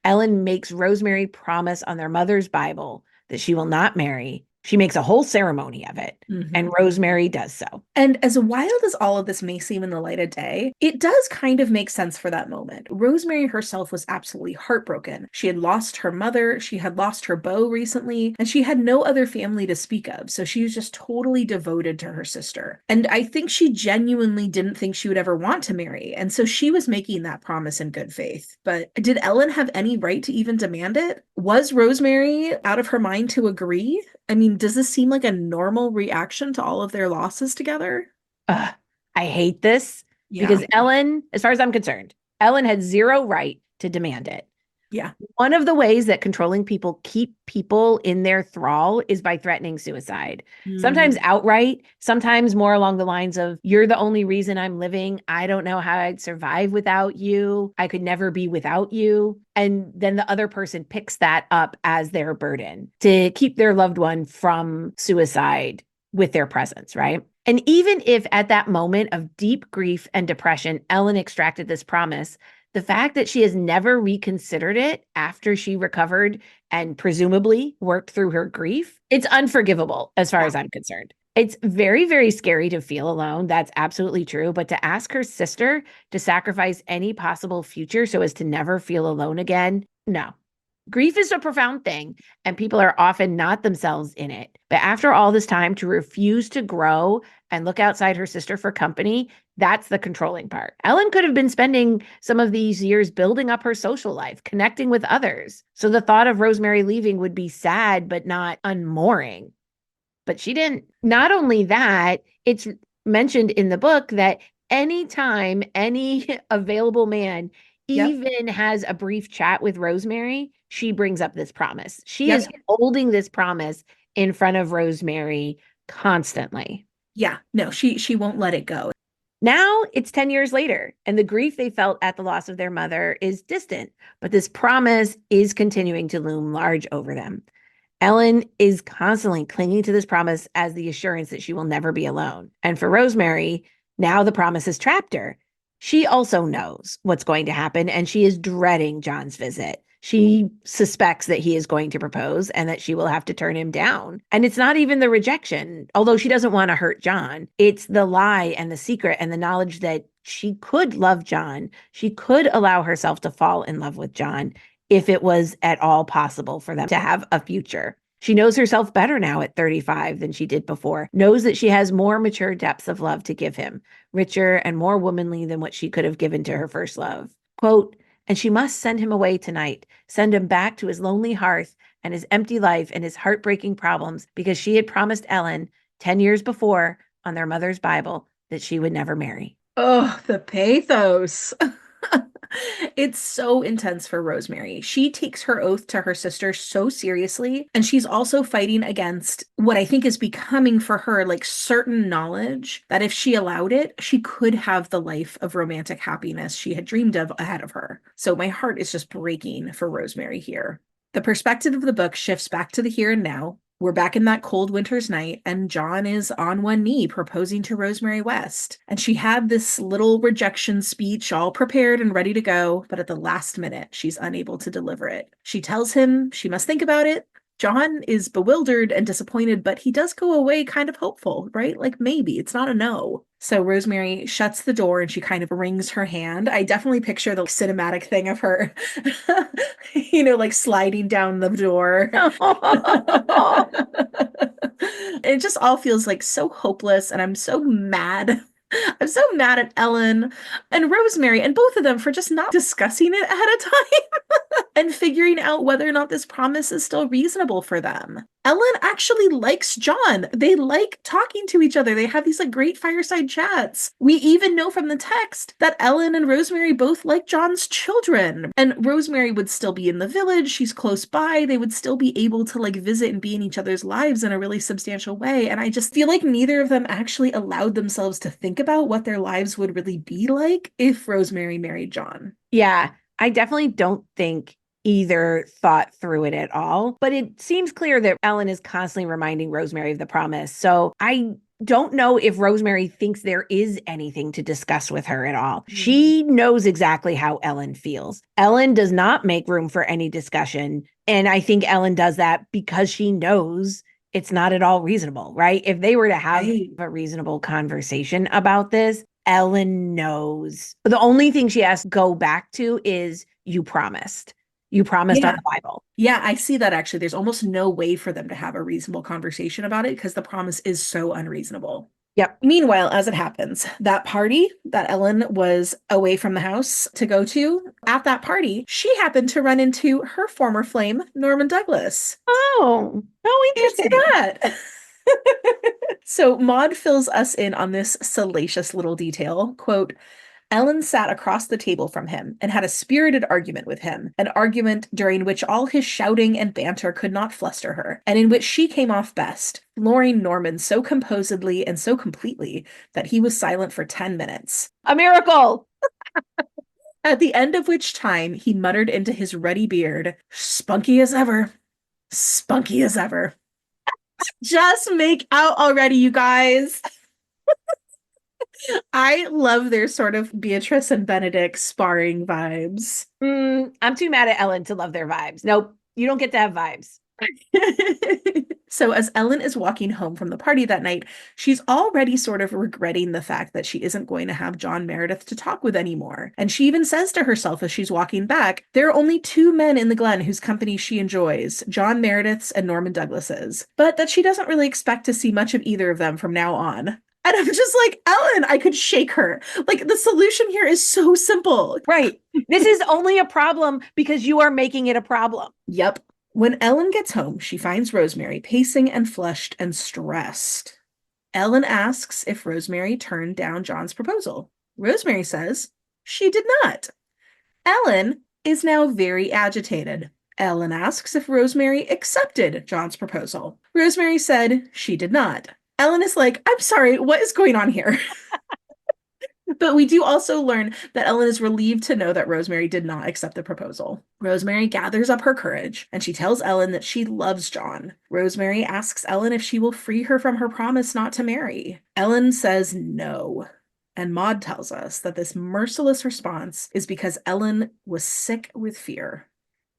Ellen makes Rosemary promise on their mother's Bible that she will not marry. She makes a whole ceremony of it, and Rosemary does so. And as wild as all of this may seem in the light of day, it does kind of make sense for that moment. Rosemary herself was absolutely heartbroken. She had lost her mother, she had lost her beau recently, and she had no other family to speak of, so she was just totally devoted to her sister. And I think she genuinely didn't think she would ever want to marry, and so she was making that promise in good faith. But did Ellen have any right to even demand it? Was Rosemary out of her mind to agree? I mean, does this seem like a normal reaction to all of their losses together? Ugh, I hate this Yeah. because Ellen, as far as I'm concerned, Ellen had zero right to demand it. Yeah. One of the ways that controlling people keep people in their thrall is by threatening suicide. Sometimes Mm, outright, sometimes more along the lines of, you're the only reason I'm living. I don't know how I'd survive without you. I could never be without you. And then the other person picks that up as their burden to keep their loved one from suicide with their presence, right? And even if at that moment of deep grief and depression, Ellen extracted this promise, the fact that she has never reconsidered it after she recovered and presumably worked through her grief, it's unforgivable as far yeah. as I'm concerned. It's very, very scary to feel alone. That's absolutely true. But to ask her sister to sacrifice any possible future so as to never feel alone again, no. Grief is a profound thing, and people are often not themselves in it. But after all this time, to refuse to grow and look outside her sister for company, that's the controlling part. Ellen could have been spending some of these years building up her social life, connecting with others. So the thought of Rosemary leaving would be sad, but not unmooring. But she didn't. Not only that, it's mentioned in the book that anytime any available man Yep. even has a brief chat with Rosemary, she brings up this promise. She is Yep. holding this promise in front of Rosemary constantly. Yeah. No, she won't let it go. Now it's 10 years later, and the grief they felt at the loss of their mother is distant, but this promise is continuing to loom large over them. Ellen is constantly clinging to this promise as the assurance that she will never be alone. And for Rosemary, now the promise has trapped her. She also knows what's going to happen, and she is dreading John's visit. She suspects that he is going to propose and that she will have to turn him down. And it's not even the rejection, although she doesn't want to hurt John. It's the lie and the secret and the knowledge that she could love John. She could allow herself to fall in love with John if it was at all possible for them to have a future. She knows herself better now at 35 than she did before, knows that she has more mature depths of love to give him, richer and more womanly than what she could have given to her first love. Quote, and she must send him away tonight, send him back to his lonely hearth and his empty life and his heartbreaking problems, because she had promised Ellen 10 years before on their mother's Bible that she would never marry. Oh, the pathos. It's so intense for Rosemary. She takes her oath to her sister so seriously, and she's also fighting against what I think is becoming for her like certain knowledge that if she allowed it, she could have the life of romantic happiness she had dreamed of ahead of her. So my heart is just breaking for Rosemary here. The perspective of the book shifts back to the here and now. We're back in that cold winter's night, and John is on one knee proposing to Rosemary West. And she had this little rejection speech all prepared and ready to go, but at the last minute, she's unable to deliver it. She tells him she must think about it. John is bewildered and disappointed, but he does go away kind of hopeful, right? Like maybe it's not a no. So Rosemary shuts the door and she kind of wrings her hand. I definitely picture the cinematic thing of her, like sliding down the door. It just all feels like so hopeless, and I'm so mad. I'm so mad at Ellen and Rosemary and both of them for just not discussing it ahead of time and figuring out whether or not this promise is still reasonable for them. Ellen actually likes John. They like talking to each other. They have these like great fireside chats. We even know from the text that Ellen and Rosemary both like John's children. And Rosemary would still be in the village. She's close by. They would still be able to like visit and be in each other's lives in a really substantial way. And I just feel like neither of them actually allowed themselves to think about what their lives would really be like if Rosemary married John. Yeah, I definitely don't think either thought through it at all. But it seems clear that Ellen is constantly reminding Rosemary of the promise. So I don't know if Rosemary thinks there is anything to discuss with her at all. She knows exactly how Ellen feels. Ellen does not make room for any discussion. And I think Ellen does that because she knows it's not at all reasonable, right? If they were to have a reasonable conversation about this, Ellen knows. The only thing she has to go back to is you promised. You promised on Yeah. the Bible. Yeah, I see that actually. There's almost no way for them to have a reasonable conversation about it because the promise is so unreasonable. Yep. Meanwhile, as it happens, that party that Ellen was away from the house to go to, at that party, she happened to run into her former flame, Norman Douglas. Oh, Fancy interesting. that. So Maud fills us in on this salacious little detail. Quote, Ellen sat across the table from him and had a spirited argument with him, an argument during which all his shouting and banter could not fluster her, and in which she came off best, flooring Norman so composedly and so completely that he was silent for 10 minutes. A miracle. At the end of which time he muttered into his ruddy beard, spunky as ever, spunky as ever. Just make out already, you guys. I love their sort of Beatrice and Benedict sparring vibes. I'm too mad at Ellen to love their vibes. Nope, you don't get to have vibes. So as Ellen is walking home from the party that night, she's already sort of regretting the fact that she isn't going to have John Meredith to talk with anymore. And she even says to herself as she's walking back, there are only two men in the Glen whose company she enjoys, John Meredith's and Norman Douglas's, but that she doesn't really expect to see much of either of them from now on. And I'm just like, Ellen, I could shake her. Like, the solution here is so simple. Right. This is only a problem because you are making it a problem. Yep. When Ellen gets home, she finds Rosemary pacing and flushed and stressed. Ellen asks if Rosemary turned down John's proposal. Rosemary says she did not. Ellen is now very agitated. Ellen asks if Rosemary accepted John's proposal. Rosemary said she did not. Ellen is like, I'm sorry, what is going on here? But we do also learn that Ellen is relieved to know that Rosemary did not accept the proposal. Rosemary gathers up her courage and she tells Ellen that she loves John. Rosemary asks Ellen if she will free her from her promise not to marry. Ellen says no. And Maud tells us that this merciless response is because Ellen was sick with fear.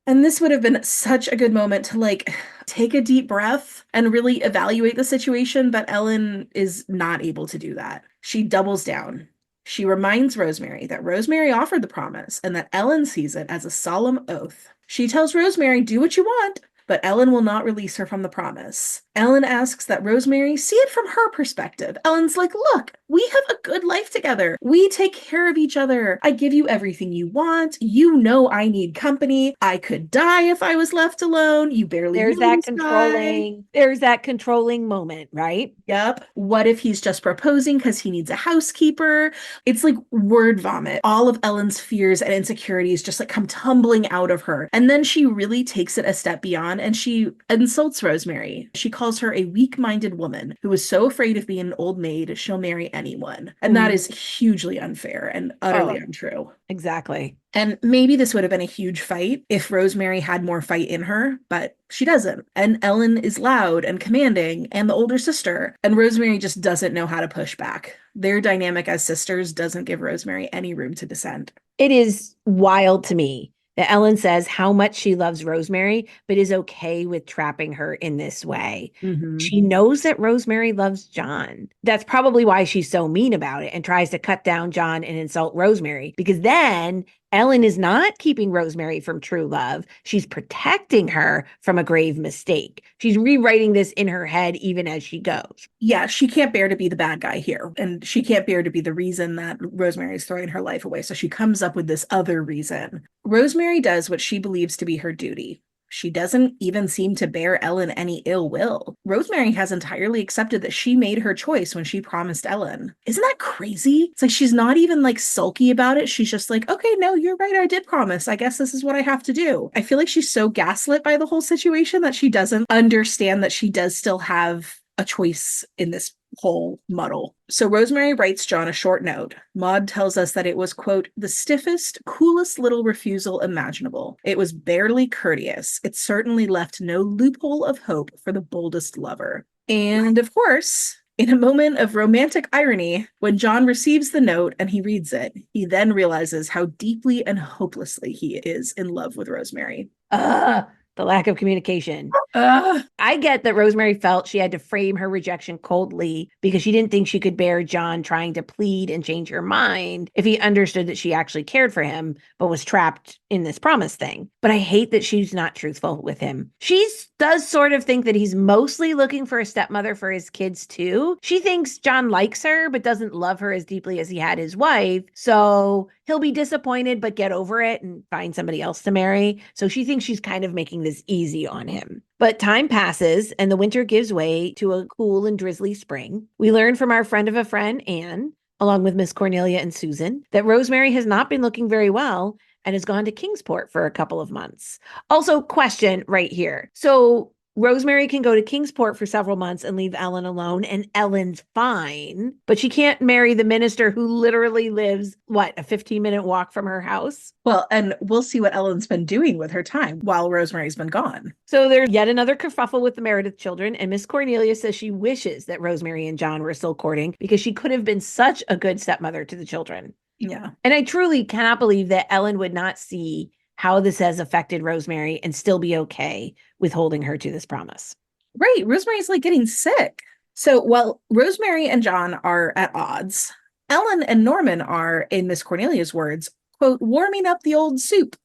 And this would have been such a good moment to like take a deep breath and really evaluate the situation, but Ellen is not able to do that. She doubles down. She reminds Rosemary that Rosemary offered the promise and that Ellen sees it as a solemn oath. She tells Rosemary, do what you want, but Ellen will not release her from the promise. Ellen asks that Rosemary see it from her perspective. Ellen's like, look, we have a good life together. We take care of each other. I give you everything you want. You know I need company. I could die if I was left alone. You barely There's know that this guy. there's that controlling moment, right? Yep. What if he's just proposing because he needs a housekeeper? It's like word vomit. All of Ellen's fears and insecurities just like come tumbling out of her. And then she really takes it a step beyond and she insults Rosemary. She calls her a weak-minded woman who is so afraid of being an old maid, she'll marry anyone. And that is hugely unfair and utterly untrue. Exactly. And maybe this would have been a huge fight if Rosemary had more fight in her, but she doesn't. And Ellen is loud and commanding and the older sister, and Rosemary just doesn't know how to push back. Their dynamic as sisters doesn't give Rosemary any room to dissent. It is wild to me that Ellen says how much she loves Rosemary, but is okay with trapping her in this way. Mm-hmm. She knows that Rosemary loves John. That's probably why she's so mean about it and tries to cut down John and insult Rosemary, because then Ellen is not keeping Rosemary from true love. She's protecting her from a grave mistake. She's rewriting this in her head even as she goes. Yeah, she can't bear to be the bad guy here. And she can't bear to be the reason that Rosemary is throwing her life away. So she comes up with this other reason. Rosemary does what she believes to be her duty. She doesn't even seem to bear Ellen any ill will. Rosemary has entirely accepted that she made her choice when she promised Ellen. Isn't that crazy? It's like she's not even like sulky about it. She's just like, okay, no, you're right. I did promise. I guess this is what I have to do. I feel like she's so gaslit by the whole situation that she doesn't understand that she does still have a choice in this whole muddle. So Rosemary writes John a short note. Maud tells us that it was, quote, the stiffest, coolest little refusal imaginable. It was barely courteous. It certainly left no loophole of hope for the boldest lover. And of course, in a moment of romantic irony, when John receives the note and he reads it, he then realizes how deeply and hopelessly he is in love with Rosemary. The lack of communication. I get that Rosemary felt she had to frame her rejection coldly because she didn't think she could bear John trying to plead and change her mind if he understood that she actually cared for him, but was trapped in this promise thing. But I hate that she's not truthful with him. She does sort of think that he's mostly looking for a stepmother for his kids too. She thinks John likes her, but doesn't love her as deeply as he had his wife. So he'll be disappointed, but get over it and find somebody else to marry. So she thinks she's kind of making this easy on him. But time passes and the winter gives way to a cool and drizzly spring. We learn from our friend of a friend, Anne, along with Miss Cornelia and Susan, that Rosemary has not been looking very well and has gone to Kingsport for a couple of months. Also, question right here. So Rosemary can go to Kingsport for several months and leave Ellen alone, and Ellen's fine, but she can't marry the minister who literally lives, a 15-minute walk from her house? Well, and we'll see what Ellen's been doing with her time while Rosemary's been gone. So there's yet another kerfuffle with the Meredith children, and Miss Cornelia says she wishes that Rosemary and John were still courting because she could have been such a good stepmother to the children. Yeah. And I truly cannot believe that Ellen would not see how this has affected Rosemary and still be okay with holding her to this promise. Right. Rosemary's like getting sick. So while Rosemary and John are at odds, Ellen and Norman are, in Miss Cornelia's words, quote, warming up the old soup.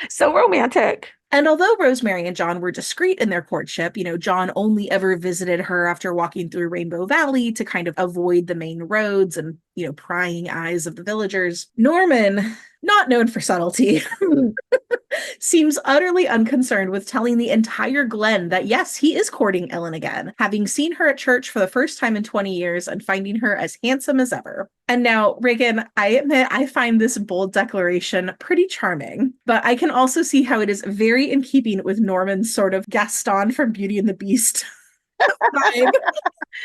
So romantic. And although Rosemary and John were discreet in their courtship, John only ever visited her after walking through Rainbow Valley to kind of avoid the main roads and, prying eyes of the villagers. Norman, not known for subtlety, seems utterly unconcerned with telling the entire Glen that, yes, he is courting Ellen again, having seen her at church for the first time in 20 years and finding her as handsome as ever. And now, Ragon, I admit I find this bold declaration pretty charming, but I can also see how it is very in keeping with Norman's sort of Gaston from Beauty and the Beast vibe.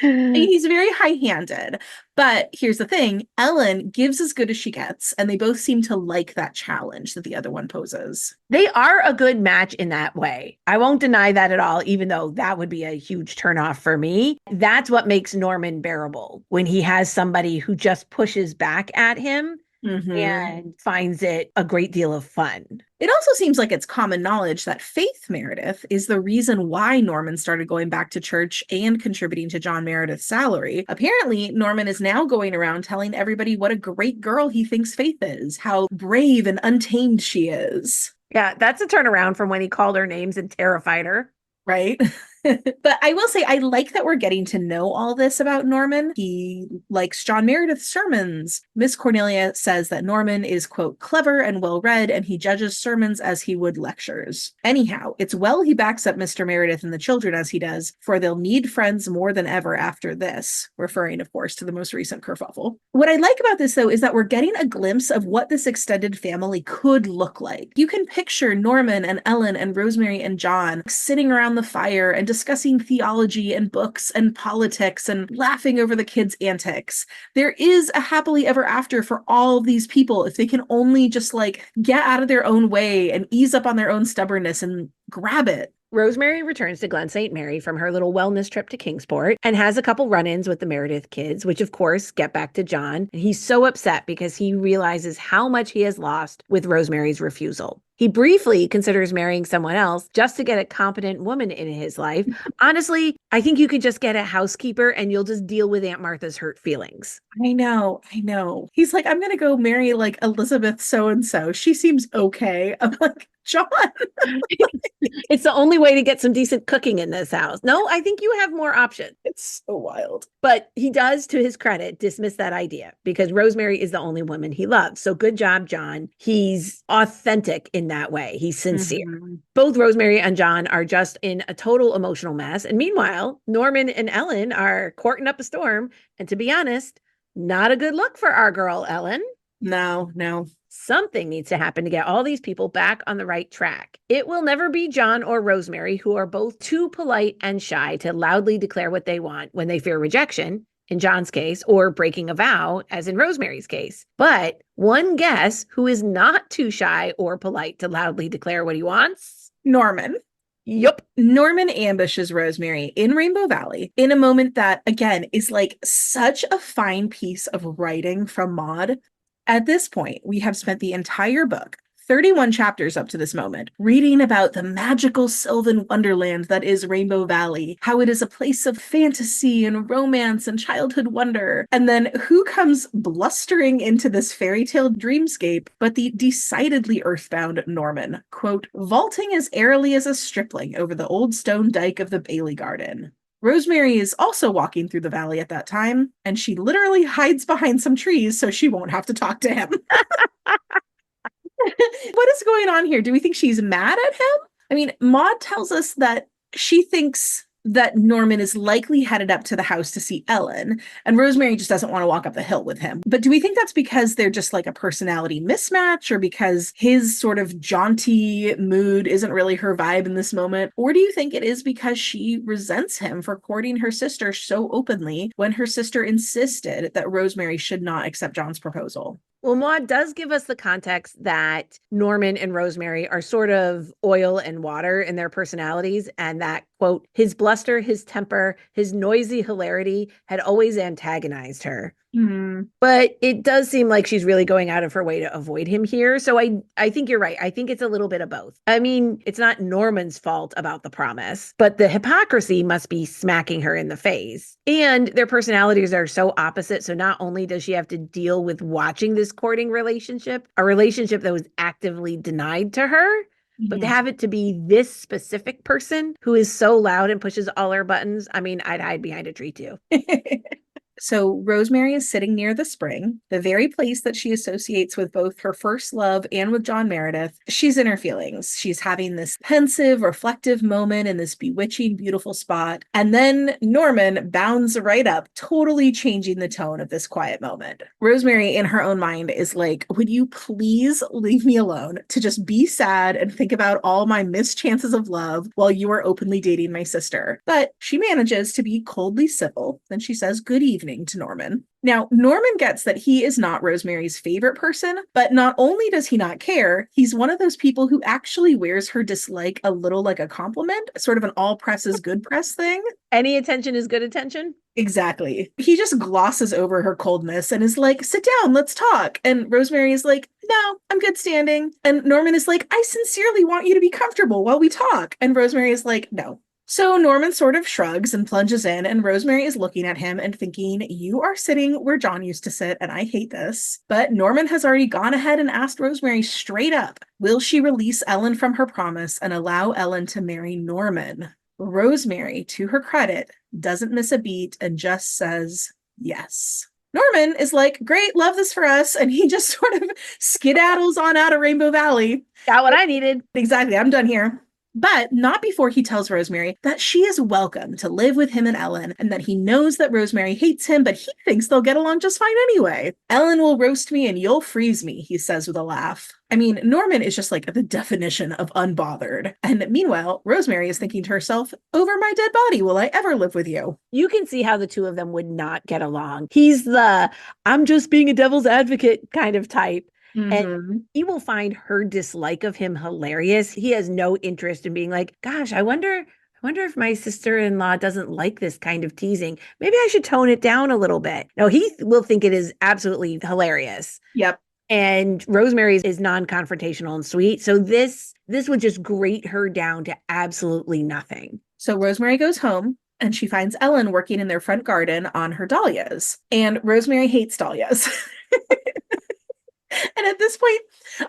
He's very high-handed, but here's the thing, Ellen gives as good as she gets, and they both seem to like that challenge that the other one poses. They are a good match in that way. I won't deny that at all, even though that would be a huge turnoff for me. That's what makes Norman bearable, when he has somebody who just pushes back at him and finds it a great deal of fun. It also seems like it's common knowledge that Faith Meredith is the reason why Norman started going back to church and contributing to John Meredith's salary. Apparently, Norman is now going around telling everybody what a great girl he thinks Faith is, how brave and untamed she is. Yeah, that's a turnaround from when he called her names and terrified her. Right? But I will say, I like that we're getting to know all this about Norman. He likes John Meredith's sermons. Miss Cornelia says that Norman is, quote, clever and well-read, and he judges sermons as he would lectures. Anyhow, it's well he backs up Mr. Meredith and the children as he does, for they'll need friends more than ever after this, referring, of course, to the most recent kerfuffle. What I like about this, though, is that we're getting a glimpse of what this extended family could look like. You can picture Norman and Ellen and Rosemary and John sitting around the fire and discussing theology and books and politics and laughing over the kids' antics. There is a happily ever after for all of these people if they can only just get out of their own way and ease up on their own stubbornness and grab it. Rosemary returns to Glen St. Mary from her little wellness trip to Kingsport and has a couple run-ins with the Meredith kids, which of course get back to John. And he's so upset because he realizes how much he has lost with Rosemary's refusal. He briefly considers marrying someone else just to get a competent woman in his life. Honestly, I think you could just get a housekeeper and you'll just deal with Aunt Martha's hurt feelings. I know. He's like, I'm going to go marry Elizabeth so-and-so. She seems okay. I'm like, John. It's the only way to get some decent cooking in this house. No, I think you have more options. It's so wild. But he does, to his credit, dismiss that idea because Rosemary is the only woman he loves. So good job, John. He's authentic in that way. He's sincere. Both Rosemary and John are just in a total emotional mess. And meanwhile, Norman and Ellen are courting up a storm. And to be honest, not a good look for our girl, Ellen. No. Something needs to happen to get all these people back on the right track. It will never be John or Rosemary, who are both too polite and shy to loudly declare what they want when they fear rejection, in John's case, or breaking a vow, as in Rosemary's case. But one guess who is not too shy or polite to loudly declare what he wants? Norman. Yup. Norman ambushes Rosemary in Rainbow Valley in a moment that, again, is such a fine piece of writing from Maud. At this point, we have spent the entire book 31 chapters up to this moment, reading about the magical sylvan wonderland that is Rainbow Valley, how it is a place of fantasy and romance and childhood wonder. And then who comes blustering into this fairy tale dreamscape but the decidedly earthbound Norman, quote, vaulting as airily as a stripling over the old stone dike of the Bailey Garden. Rosemary is also walking through the valley at that time, and she literally hides behind some trees so she won't have to talk to him. What is going on here? Do we think she's mad at him? I mean, Maud tells us that she thinks that Norman is likely headed up to the house to see Ellen, and Rosemary just doesn't want to walk up the hill with him. But do we think that's because they're just like a personality mismatch, or because his sort of jaunty mood isn't really her vibe in this moment? Or do you think it is because she resents him for courting her sister so openly when her sister insisted that Rosemary should not accept John's proposal? Well, Maud does give us the context that Norman and Rosemary are sort of oil and water in their personalities, and that, quote, his bluster, his temper, his noisy hilarity had always antagonized her. Mm-hmm. But it does seem like she's really going out of her way to avoid him here. So I think you're right. I think it's a little bit of both. I mean, it's not Norman's fault about the promise, but the hypocrisy must be smacking her in the face. And their personalities are so opposite. So not only does she have to deal with watching this courting relationship, a relationship that was actively denied to her, but to have it to be this specific person who is so loud and pushes all her buttons, I mean, I'd hide behind a tree too. So Rosemary is sitting near the spring, the very place that she associates with both her first love and with John Meredith. She's in her feelings. She's having this pensive, reflective moment in this bewitching, beautiful spot. And then Norman bounds right up, totally changing the tone of this quiet moment. Rosemary, in her own mind, is like, would you please leave me alone to just be sad and think about all my missed chances of love while you are openly dating my sister? But she manages to be coldly civil. Then she says, good evening to Norman. Now, Norman gets that he is not Rosemary's favorite person, but not only does he not care, he's one of those people who actually wears her dislike a little like a compliment, sort of an all press is good press thing. Any attention is good attention. Exactly. He just glosses over her coldness and is like, sit down, let's talk. And Rosemary is like, no, I'm good standing. And Norman is like, I sincerely want you to be comfortable while we talk. And Rosemary is like, no. So Norman sort of shrugs and plunges in, and Rosemary is looking at him and thinking, you are sitting where John used to sit, and I hate this. But Norman has already gone ahead and asked Rosemary straight up, will she release Ellen from her promise and allow Ellen to marry Norman? Rosemary, to her credit, doesn't miss a beat and just says yes. Norman is like, great, love this for us. And he just sort of skedaddles on out of Rainbow Valley. Got what I needed. Exactly, I'm done here. But not before he tells Rosemary that she is welcome to live with him and Ellen, and that he knows that Rosemary hates him, but he thinks they'll get along just fine anyway. Ellen will roast me and you'll freeze me, he says with a laugh. I mean, Norman is just like the definition of unbothered. And meanwhile, Rosemary is thinking to herself, over my dead body, will I ever live with you? You can see how the two of them would not get along. He's the, I'm just being a devil's advocate kind of type. Mm-hmm. And he will find her dislike of him hilarious. He has no interest in being like, gosh, I wonder if my sister-in-law doesn't like this kind of teasing. Maybe I should tone it down a little bit. No, he will think it is absolutely hilarious. Yep. And Rosemary is non-confrontational and sweet. So this would just grate her down to absolutely nothing. So Rosemary goes home and she finds Ellen working in their front garden on her dahlias. And Rosemary hates dahlias. And at this point,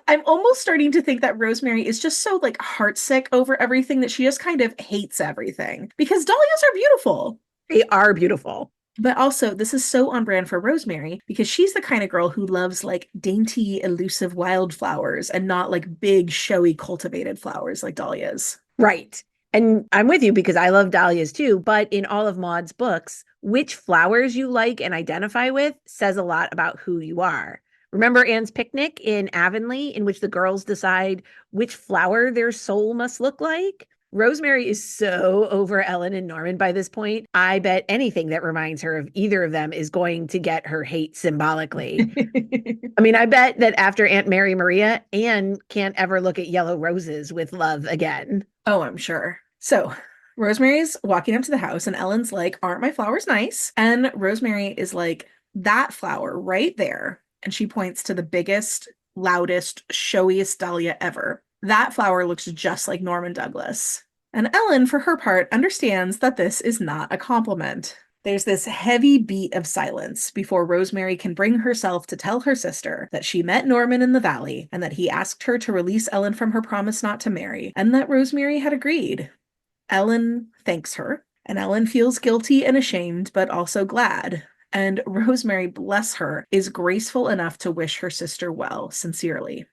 I'm almost starting to think that Rosemary is just so like heartsick over everything that she just kind of hates everything, because dahlias are beautiful. They are beautiful. But also, this is so on brand for Rosemary because she's the kind of girl who loves like dainty, elusive wildflowers and not like big, showy, cultivated flowers like dahlias. Right. And I'm with you because I love dahlias too. But in all of Maud's books, which flowers you like and identify with says a lot about who you are. Remember Anne's Picnic in Avonlea, in which the girls decide which flower their soul must look like? Rosemary is so over Ellen and Norman by this point. I bet anything that reminds her of either of them is going to get her hate symbolically. I mean, I bet that after Aunt Mary Maria, Anne can't ever look at yellow roses with love again. Oh, I'm sure. So Rosemary's walking up to the house and Ellen's like, aren't my flowers nice? And Rosemary is like, that flower right there. And she points to the biggest loudest, showiest dahlia ever. That flower looks just like Norman Douglas. And Ellen, for her part, understands that this is not a compliment. There's this heavy beat of silence before Rosemary can bring herself to tell her sister that she met Norman in the valley and that he asked her to release Ellen from her promise not to marry, and that Rosemary had agreed. Ellen thanks her, and Ellen feels guilty and ashamed, but also glad. And Rosemary, bless her, is graceful enough to wish her sister well, sincerely.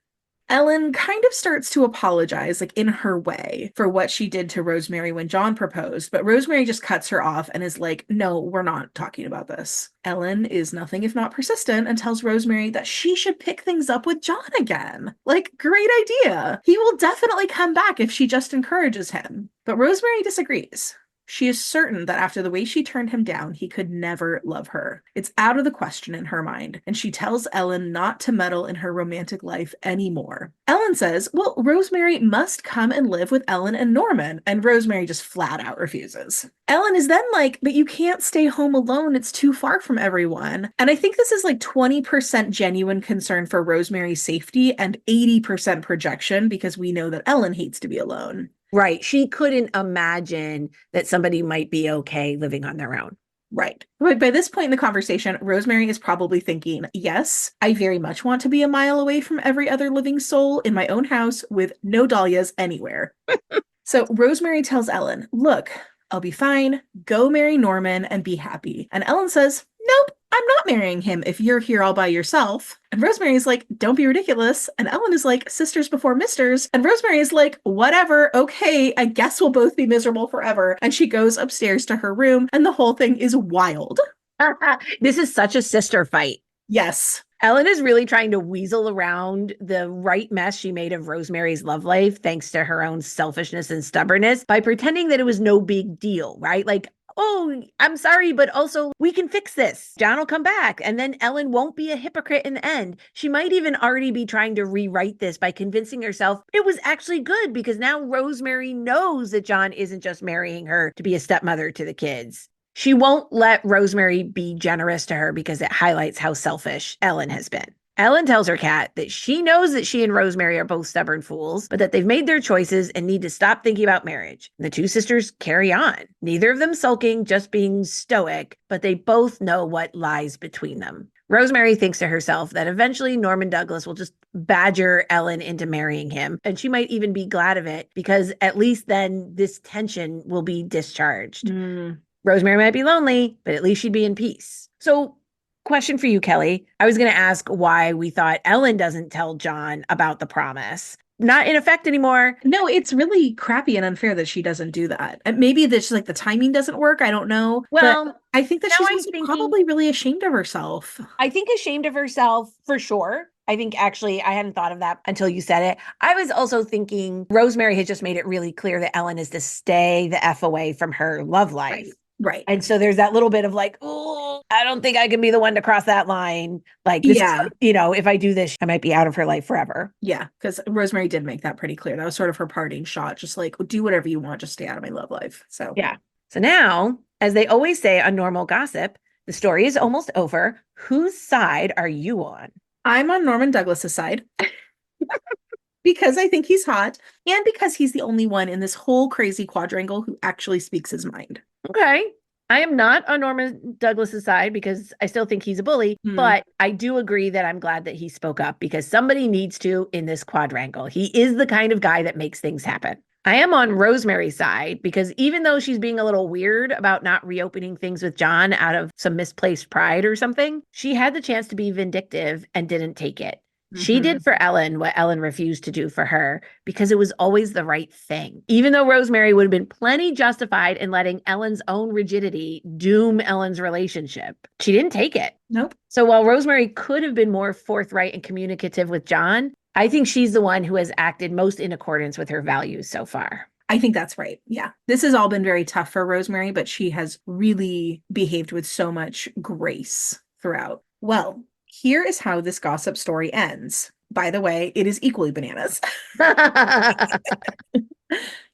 Ellen kind of starts to apologize, like in her way, for what she did to Rosemary when John proposed, but Rosemary just cuts her off and is like, no, we're not talking about this. Ellen is nothing if not persistent and tells Rosemary that she should pick things up with John again. Like, great idea. He will definitely come back if she just encourages him. But Rosemary disagrees. She is certain that after the way she turned him down, he could never love her. It's out of the question in her mind, and she tells Ellen not to meddle in her romantic life anymore. Ellen says, well, Rosemary must come and live with Ellen and Norman, and Rosemary just flat out refuses. Ellen is then like, but you can't stay home alone. It's too far from everyone. And I think this is like 20% genuine concern for Rosemary's safety and 80% projection because we know that Ellen hates to be alone. Right. She couldn't imagine that somebody might be okay living on their own. Right. But by this point in the conversation, Rosemary is probably thinking, yes, I very much want to be a mile away from every other living soul in my own house with no dahlias anywhere. So Rosemary tells Ellen, look, I'll be fine. Go marry Norman and be happy. And Ellen says, nope, I'm not marrying him if you're here all by yourself. And Rosemary is like, don't be ridiculous. And Ellen is like, sisters before misters. And Rosemary is like, whatever, okay, I guess we'll both be miserable forever. And she goes upstairs to her room, and the whole thing is wild. This is such a sister fight. Yes. Ellen is really trying to weasel around the right mess she made of Rosemary's love life, thanks to her own selfishness and stubbornness, by pretending that it was no big deal, right? Like, oh, I'm sorry, but also we can fix this. John will come back, and then Ellen won't be a hypocrite in the end. She might even already be trying to rewrite this by convincing herself it was actually good because now Rosemary knows that John isn't just marrying her to be a stepmother to the kids. She won't let Rosemary be generous to her because it highlights how selfish Ellen has been. Ellen tells her cat that she knows that she and Rosemary are both stubborn fools, but that they've made their choices and need to stop thinking about marriage. The two sisters carry on, neither of them sulking, just being stoic, but they both know what lies between them. Rosemary thinks to herself that eventually Norman Douglas will just badger Ellen into marrying him, and she might even be glad of it because at least then this tension will be discharged. Rosemary might be lonely, but at least she'd be in peace. So, question for you, Kelly. I was going to ask why we thought Ellen doesn't tell John about the promise. Not in effect anymore. No, it's really crappy and unfair that she doesn't do that. And maybe that's like the timing doesn't work. I don't know. Well, but I think that she's probably really ashamed of herself. I think ashamed of herself for sure. I think actually I hadn't thought of that until you said it. I was also thinking Rosemary has just made it really clear that Ellen is to stay the F away from her love life. Right. And so there's that little bit of like, oh, I don't think I can be the one to cross that line. Like, this is, if I do this, I might be out of her life forever. Yeah, because Rosemary did make that pretty clear. That was sort of her parting shot. Just like, do whatever you want, just stay out of my love life. So, yeah. So now, as they always say on Normal Gossip, the story is almost over. Whose side are you on? I'm on Norman Douglas's side. Because I think he's hot and because he's the only one in this whole crazy quadrangle who actually speaks his mind. Okay. I am not on Norman Douglas's side because I still think he's a bully, but I do agree that I'm glad that he spoke up because somebody needs to in this quadrangle. He is the kind of guy that makes things happen. I am on Rosemary's side because even though she's being a little weird about not reopening things with John out of some misplaced pride or something, she had the chance to be vindictive and didn't take it. She did for Ellen what Ellen refused to do for her because it was always the right thing. Even though Rosemary would have been plenty justified in letting Ellen's own rigidity doom Ellen's relationship, she didn't take it. Nope. So while Rosemary could have been more forthright and communicative with John, I think she's the one who has acted most in accordance with her values so far. I think that's right. Yeah. This has all been very tough for Rosemary, but she has really behaved with so much grace throughout. Well, here is how this gossip story ends. by the way, it is equally bananas.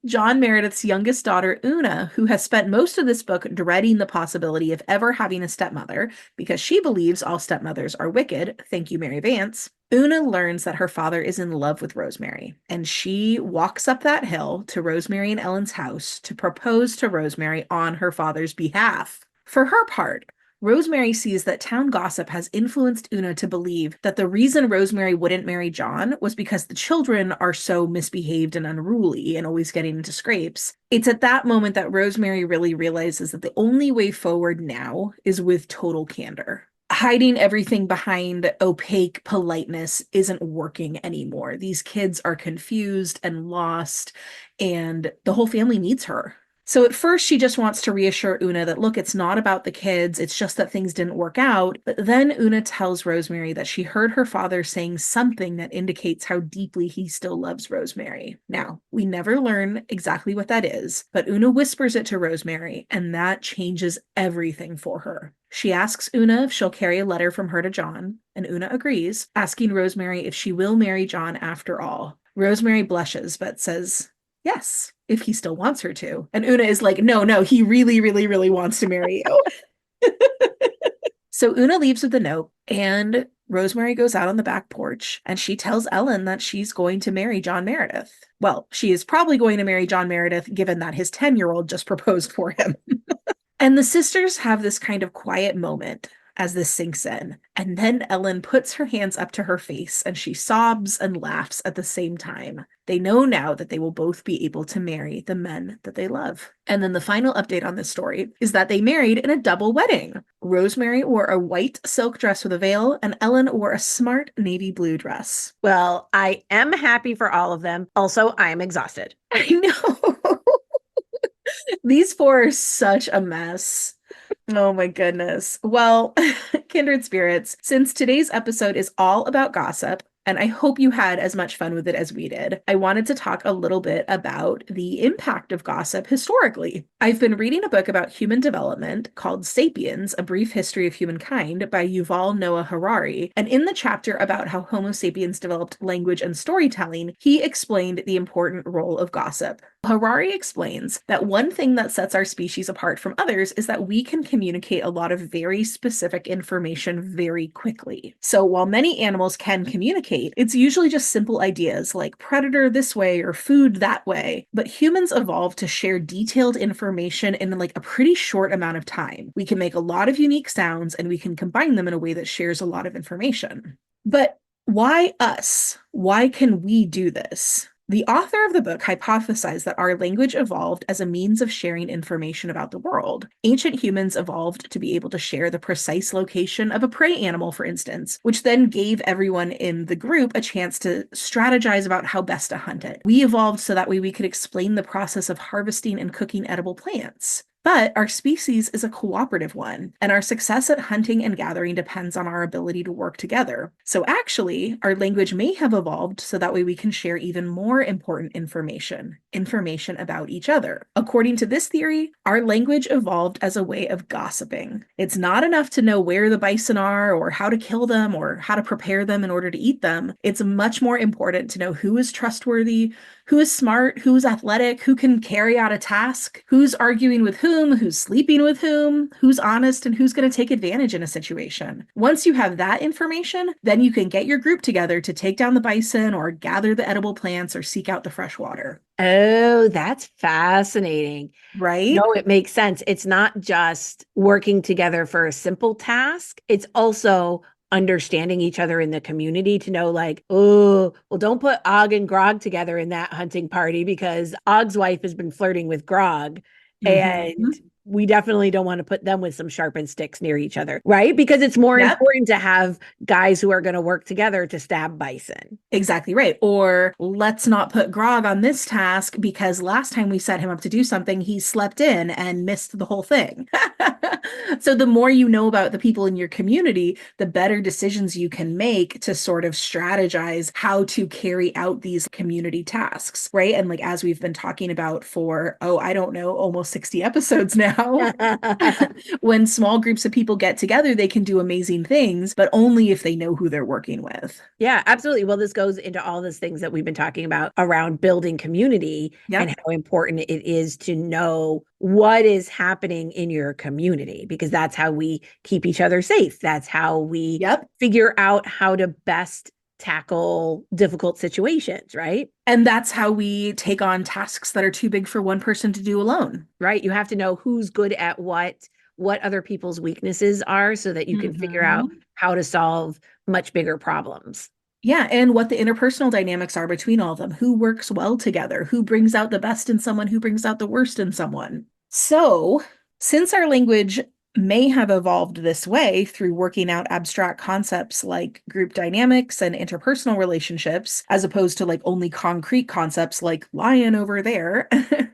John Meredith's youngest daughter, Una, who has spent most of this book dreading the possibility of ever having a stepmother because she believes all stepmothers are wicked. Thank you, Mary Vance. Una learns that her father is in love with Rosemary, and she walks up that hill to Rosemary and Ellen's house to propose to Rosemary on her father's behalf. For her part, Rosemary sees that town gossip has influenced Una to believe that the reason Rosemary wouldn't marry John was because the children are so misbehaved and unruly and always getting into scrapes. It's at that moment that Rosemary really realizes that the only way forward now is with total candor. Hiding everything behind opaque politeness isn't working anymore. These kids are confused and lost, and the whole family needs her. So at first, she just wants to reassure Una that, look, it's not about the kids. It's just that things didn't work out. But then Una tells Rosemary that she heard her father saying something that indicates how deeply he still loves Rosemary. Now, we never learn exactly what that is, but Una whispers it to Rosemary, and that changes everything for her. She asks Una if she'll carry a letter from her to John, and Una agrees, asking Rosemary if she will marry John after all. Rosemary blushes, but says, yes, if he still wants her to. And Una is like, no, he really, really, really wants to marry you. So Una leaves with the note, and Rosemary goes out on the back porch, and she tells Ellen that she's going to marry John Meredith. Well, she is probably going to marry John Meredith, given that his 10-year-old just proposed for him. And the sisters have this kind of quiet moment as this sinks in. And then Ellen puts her hands up to her face and she sobs and laughs at the same time. They know now that they will both be able to marry the men that they love. And then the final update on this story is that they married in a double wedding. Rosemary wore a white silk dress with a veil, and Ellen wore a smart navy blue dress. Well, I am happy for all of them. Also, I am exhausted. I know. These four are such a mess. Oh my goodness. Well, kindred spirits, since today's episode is all about gossip, and I hope you had as much fun with it as we did, I wanted to talk a little bit about the impact of gossip historically. I've been reading a book about human development called Sapiens, A Brief History of Humankind by Yuval Noah Harari, and in the chapter about how Homo sapiens developed language and storytelling, he explained the important role of gossip. Harari explains that one thing that sets our species apart from others is that we can communicate a lot of very specific information very quickly. So while many animals can communicate, it's usually just simple ideas like predator this way or food that way. But humans evolved to share detailed information in like a pretty short amount of time. We can make a lot of unique sounds and we can combine them in a way that shares a lot of information. But why us? Why can we do this? The author of the book hypothesized that our language evolved as a means of sharing information about the world. Ancient humans evolved to be able to share the precise location of a prey animal, for instance, which then gave everyone in the group a chance to strategize about how best to hunt it. We evolved so that way we could explain the process of harvesting and cooking edible plants. But our species is a cooperative one, and our success at hunting and gathering depends on our ability to work together. So actually, our language may have evolved so that way we can share even more important information about each other. According to this theory, our language evolved as a way of gossiping. It's not enough to know where the bison are or how to kill them or how to prepare them in order to eat them. It's much more important to know who is trustworthy, who is smart, who's athletic, who can carry out a task, who's arguing with whom, who's sleeping with whom, who's honest, and who's going to take advantage in a situation. Once you have that information, then you can get your group together to take down the bison or gather the edible plants or seek out the fresh water. Oh, that's fascinating. Right? No, it makes sense. It's not just working together for a simple task. It's also understanding each other in the community to know like, oh, well, don't put Og and Grog together in that hunting party because Og's wife has been flirting with Grog. And we definitely don't want to put them with some sharpened sticks near each other, right? Because it's more important to have guys who are going to work together to stab bison. Exactly right. Or let's not put Grog on this task because last time we set him up to do something, he slept in and missed the whole thing. So the more you know about the people in your community, the better decisions you can make to sort of strategize how to carry out these community tasks, right? And like as we've been talking about for, I don't know, almost 60 episodes now, now. When small groups of people get together, they can do amazing things, but only if they know who they're working with. Yeah, absolutely. Well, this goes into all those things that we've been talking about around building community and Yep. how important it is to know what is happening in your community, because that's how we keep each other safe. That's how we Yep. figure out how to best tackle difficult situations, right? And that's how we take on tasks that are too big for one person to do alone. Right. You have to know who's good at what other people's weaknesses are so that you can figure out Mhm. how to solve much bigger problems. Yeah, and what the interpersonal dynamics are between all of them. Who works well together? Who brings out the best in someone? Who brings out the worst in someone? So, since our language may have evolved this way through working out abstract concepts like group dynamics and interpersonal relationships, as opposed to like only concrete concepts like lion over there,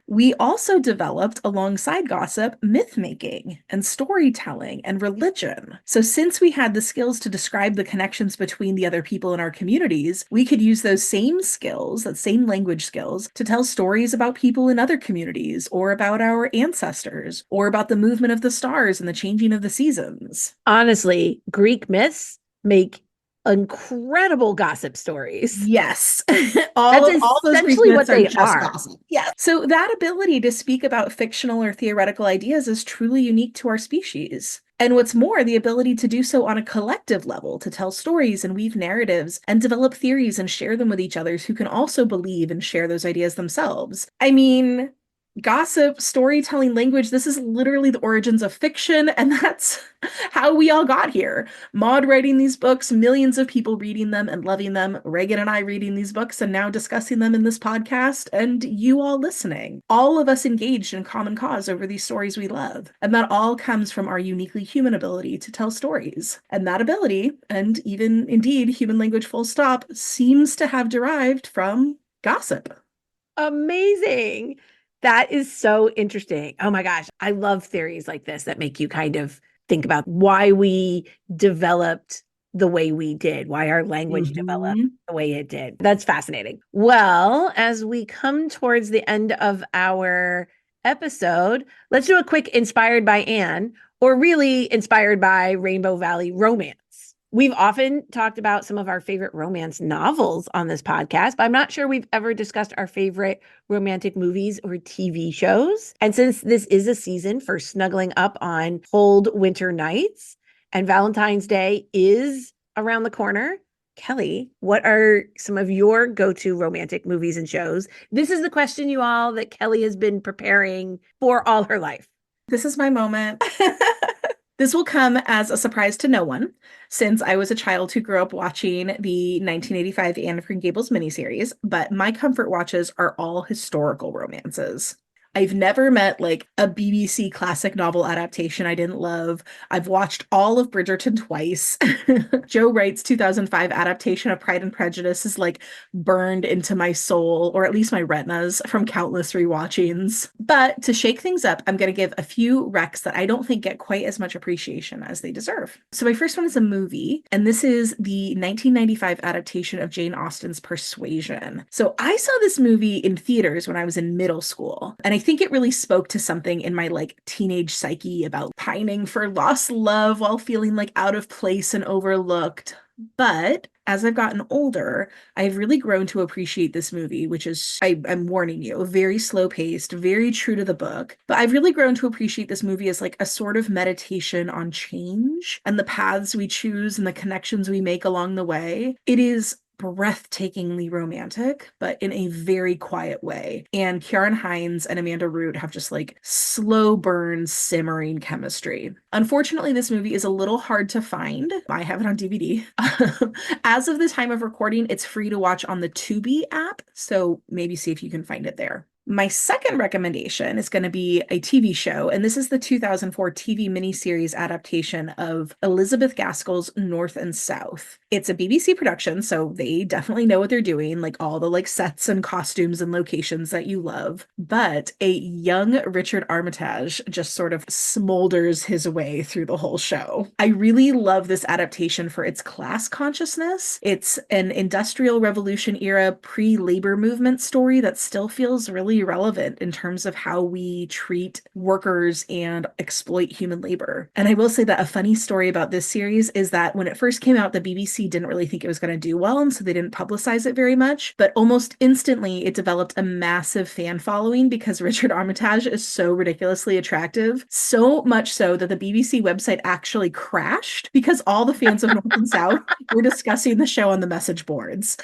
we also developed alongside gossip myth making and storytelling and religion. So, since we had the skills to describe the connections between the other people in our communities, we could use those same skills, that same language skills, to tell stories about people in other communities or about our ancestors or about the movement of the stars and the changing of the seasons. Honestly, Greek myths make incredible gossip stories. Yes. That's all those Greek essentially myths what are they just are. gossip. Yeah. So that ability to speak about fictional or theoretical ideas is truly unique to our species. And what's more, the ability to do so on a collective level, to tell stories and weave narratives and develop theories and share them with each others who can also believe and share those ideas themselves. I mean, gossip, storytelling, language, this is literally the origins of fiction, and that's how we all got here. Maud writing these books, millions of people reading them and loving them, Reagan and I reading these books and now discussing them in this podcast, and you all listening. All of us engaged in common cause over these stories we love. And that all comes from our uniquely human ability to tell stories. And that ability, and even indeed human language full stop, seems to have derived from gossip. Amazing. That is so interesting. Oh my gosh. I love theories like this that make you kind of think about why we developed the way we did, why our language developed Mhm. the way it did. That's fascinating. Well, as we come towards the end of our episode, let's do a quick inspired by Anne, or really inspired by Rainbow Valley romance. We've often talked about some of our favorite romance novels on this podcast, but I'm not sure we've ever discussed our favorite romantic movies or TV shows. And since this is a season for snuggling up on cold winter nights and Valentine's Day is around the corner, Kelly, what are some of your go-to romantic movies and shows? This is the question, you all, that Kelly has been preparing for all her life. This is my moment. This will come as a surprise to no one, since I was a child who grew up watching the 1985 Anne of Green Gables miniseries, but my comfort watches are all historical romances. I've never met like a BBC classic novel adaptation I didn't love. I've watched all of Bridgerton twice. Joe Wright's 2005 adaptation of Pride and Prejudice is like burned into my soul, or at least my retinas, from countless rewatchings. But to shake things up, I'm going to give a few recs that I don't think get quite as much appreciation as they deserve. So my first one is a movie, and this is the 1995 adaptation of Jane Austen's Persuasion. So I saw this movie in theaters when I was in middle school, and I think it really spoke to something in my like teenage psyche about pining for lost love while feeling like out of place and overlooked. But as I've gotten older, I've really grown to appreciate this movie, which is, I'm warning you, very slow paced, very true to the book. But I've really grown to appreciate this movie as like a sort of meditation on change and the paths we choose and the connections we make along the way. It is breathtakingly romantic, but in a very quiet way. And Kieran Hines and Amanda Root have just like slow burn, simmering chemistry. Unfortunately, this movie is a little hard to find. I have it on DVD. As of the time of recording, it's free to watch on the Tubi app, so maybe see if you can find it there. My second recommendation is going to be a TV show, and this is the 2004 TV miniseries adaptation of Elizabeth Gaskell's North and South. It's a BBC production, so they definitely know what they're doing, like all the like sets and costumes and locations that you love. But a young Richard Armitage just sort of smolders his way through the whole show. I really love this adaptation for its class consciousness. It's an Industrial Revolution era pre-labor movement story that still feels really really relevant in terms of how we treat workers and exploit human labor. And I will say that a funny story about this series is that when it first came out, the BBC didn't really think it was going to do well, and so they didn't publicize it very much. But almost instantly, it developed a massive fan following because Richard Armitage is so ridiculously attractive. So much so that the BBC website actually crashed because all the fans of North and South were discussing the show on the message boards.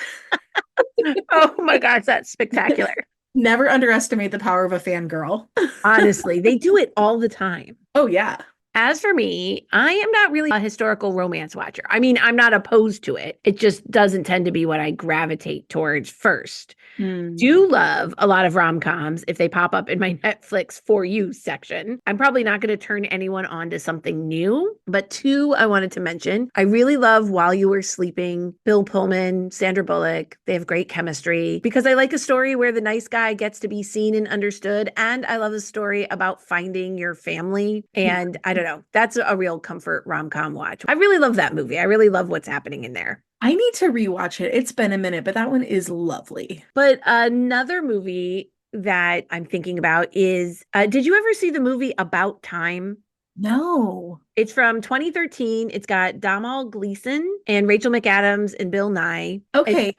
Oh my gosh, that's spectacular. Never underestimate the power of a fangirl. Honestly, they do it all the time. Oh, yeah. As for me, I am not really a historical romance watcher. I mean, I'm not opposed to it. It just doesn't tend to be what I gravitate towards first. Do love a lot of rom-coms if they pop up in my Netflix For You section. I'm probably not going to turn anyone on to something new, but two I wanted to mention. I really love While You Were Sleeping, Bill Pullman, Sandra Bullock. They have great chemistry because I like a story where the nice guy gets to be seen and understood. And I love a story about finding your family. And I don't know, that's a real comfort rom-com watch. I really love that movie. I really love what's happening in there. I need to rewatch it. It's been a minute, but that one is lovely. But another movie that I'm thinking about is, did you ever see the movie About Time? No. It's from 2013. It's got Domhnall Gleeson and Rachel McAdams and Bill Nye. Okay.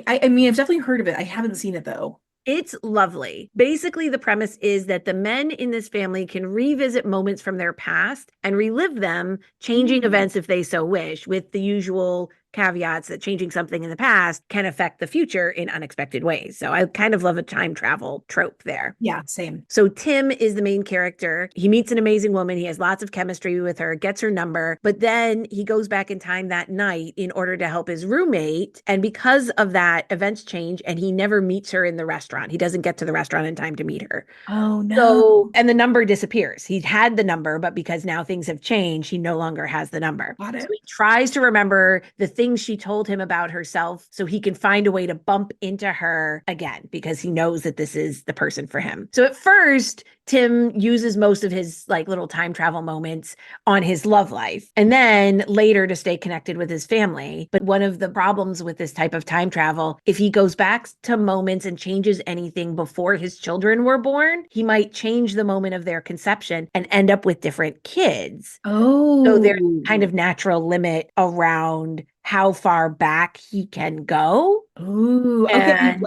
I mean, I've definitely heard of it. I haven't seen it though. It's lovely. Basically, the premise is that the men in this family can revisit moments from their past and relive them, changing events if they so wish, with the usual caveats that changing something in the past can affect the future in unexpected ways. So I kind of love a time travel trope there. Yeah, same. So Tim is the main character. He meets an amazing woman. He has lots of chemistry with her, gets her number, but then he goes back in time that night in order to help his roommate. And because of that, events change and he never meets her in the restaurant. He doesn't get to the restaurant in time to meet her. Oh, no. So, and the number disappears. He'd had the number, but because now things have changed, he no longer has the number. Got it. So he tries to remember the things she told him about herself so he can find a way to bump into her again because he knows that this is the person for him. So at first, Tim uses most of his like little time travel moments on his love life and then later to stay connected with his family. But one of the problems with this type of time travel, if he goes back to moments and changes anything before his children were born, he might change the moment of their conception and end up with different kids. Oh. So there's kind of natural limit around how far back he can go. Ooh, okay.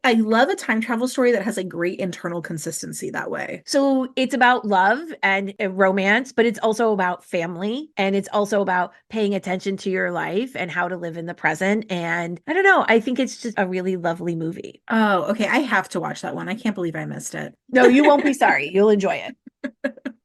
I love a time travel story that has a great internal consistency that way. So it's about love and romance, but it's also about family and it's also about paying attention to your life and how to live in the present. And I don't know, I think it's just a really lovely movie. Oh, okay. I have to watch that one. I can't believe I missed it. No, you won't be sorry. You'll enjoy it.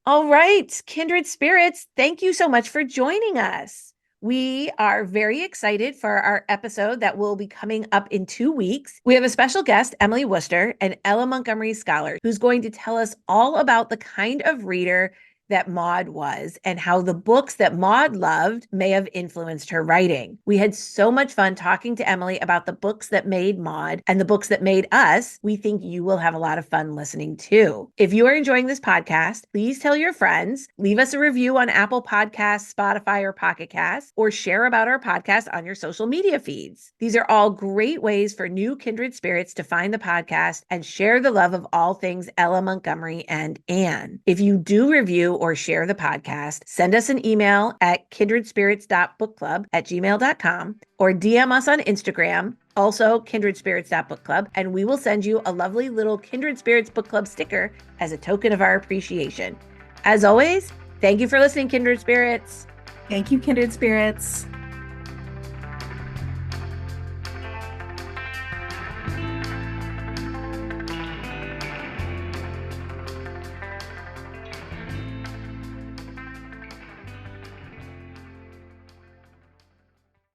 All right, kindred spirits, thank you so much for joining us. We are very excited for our episode that will be coming up in 2 weeks. We have a special guest, Emily Worcester, an Ella Montgomery scholar, who's going to tell us all about the kind of reader that Maud was and how the books that Maud loved may have influenced her writing. We had so much fun talking to Emily about the books that made Maud and the books that made us. We think you will have a lot of fun listening too. If you are enjoying this podcast, please tell your friends, leave us a review on Apple Podcasts, Spotify, or Pocket Casts, or share about our podcast on your social media feeds. These are all great ways for new kindred spirits to find the podcast and share the love of all things Ella Montgomery and Anne. If you do review or share the podcast, send us an email at kindredspirits.bookclub@gmail.com or DM us on Instagram, also kindredspirits.bookclub, and we will send you a lovely little Kindred Spirits Book Club sticker as a token of our appreciation. As always, thank you for listening, Kindred Spirits. Thank you, Kindred Spirits.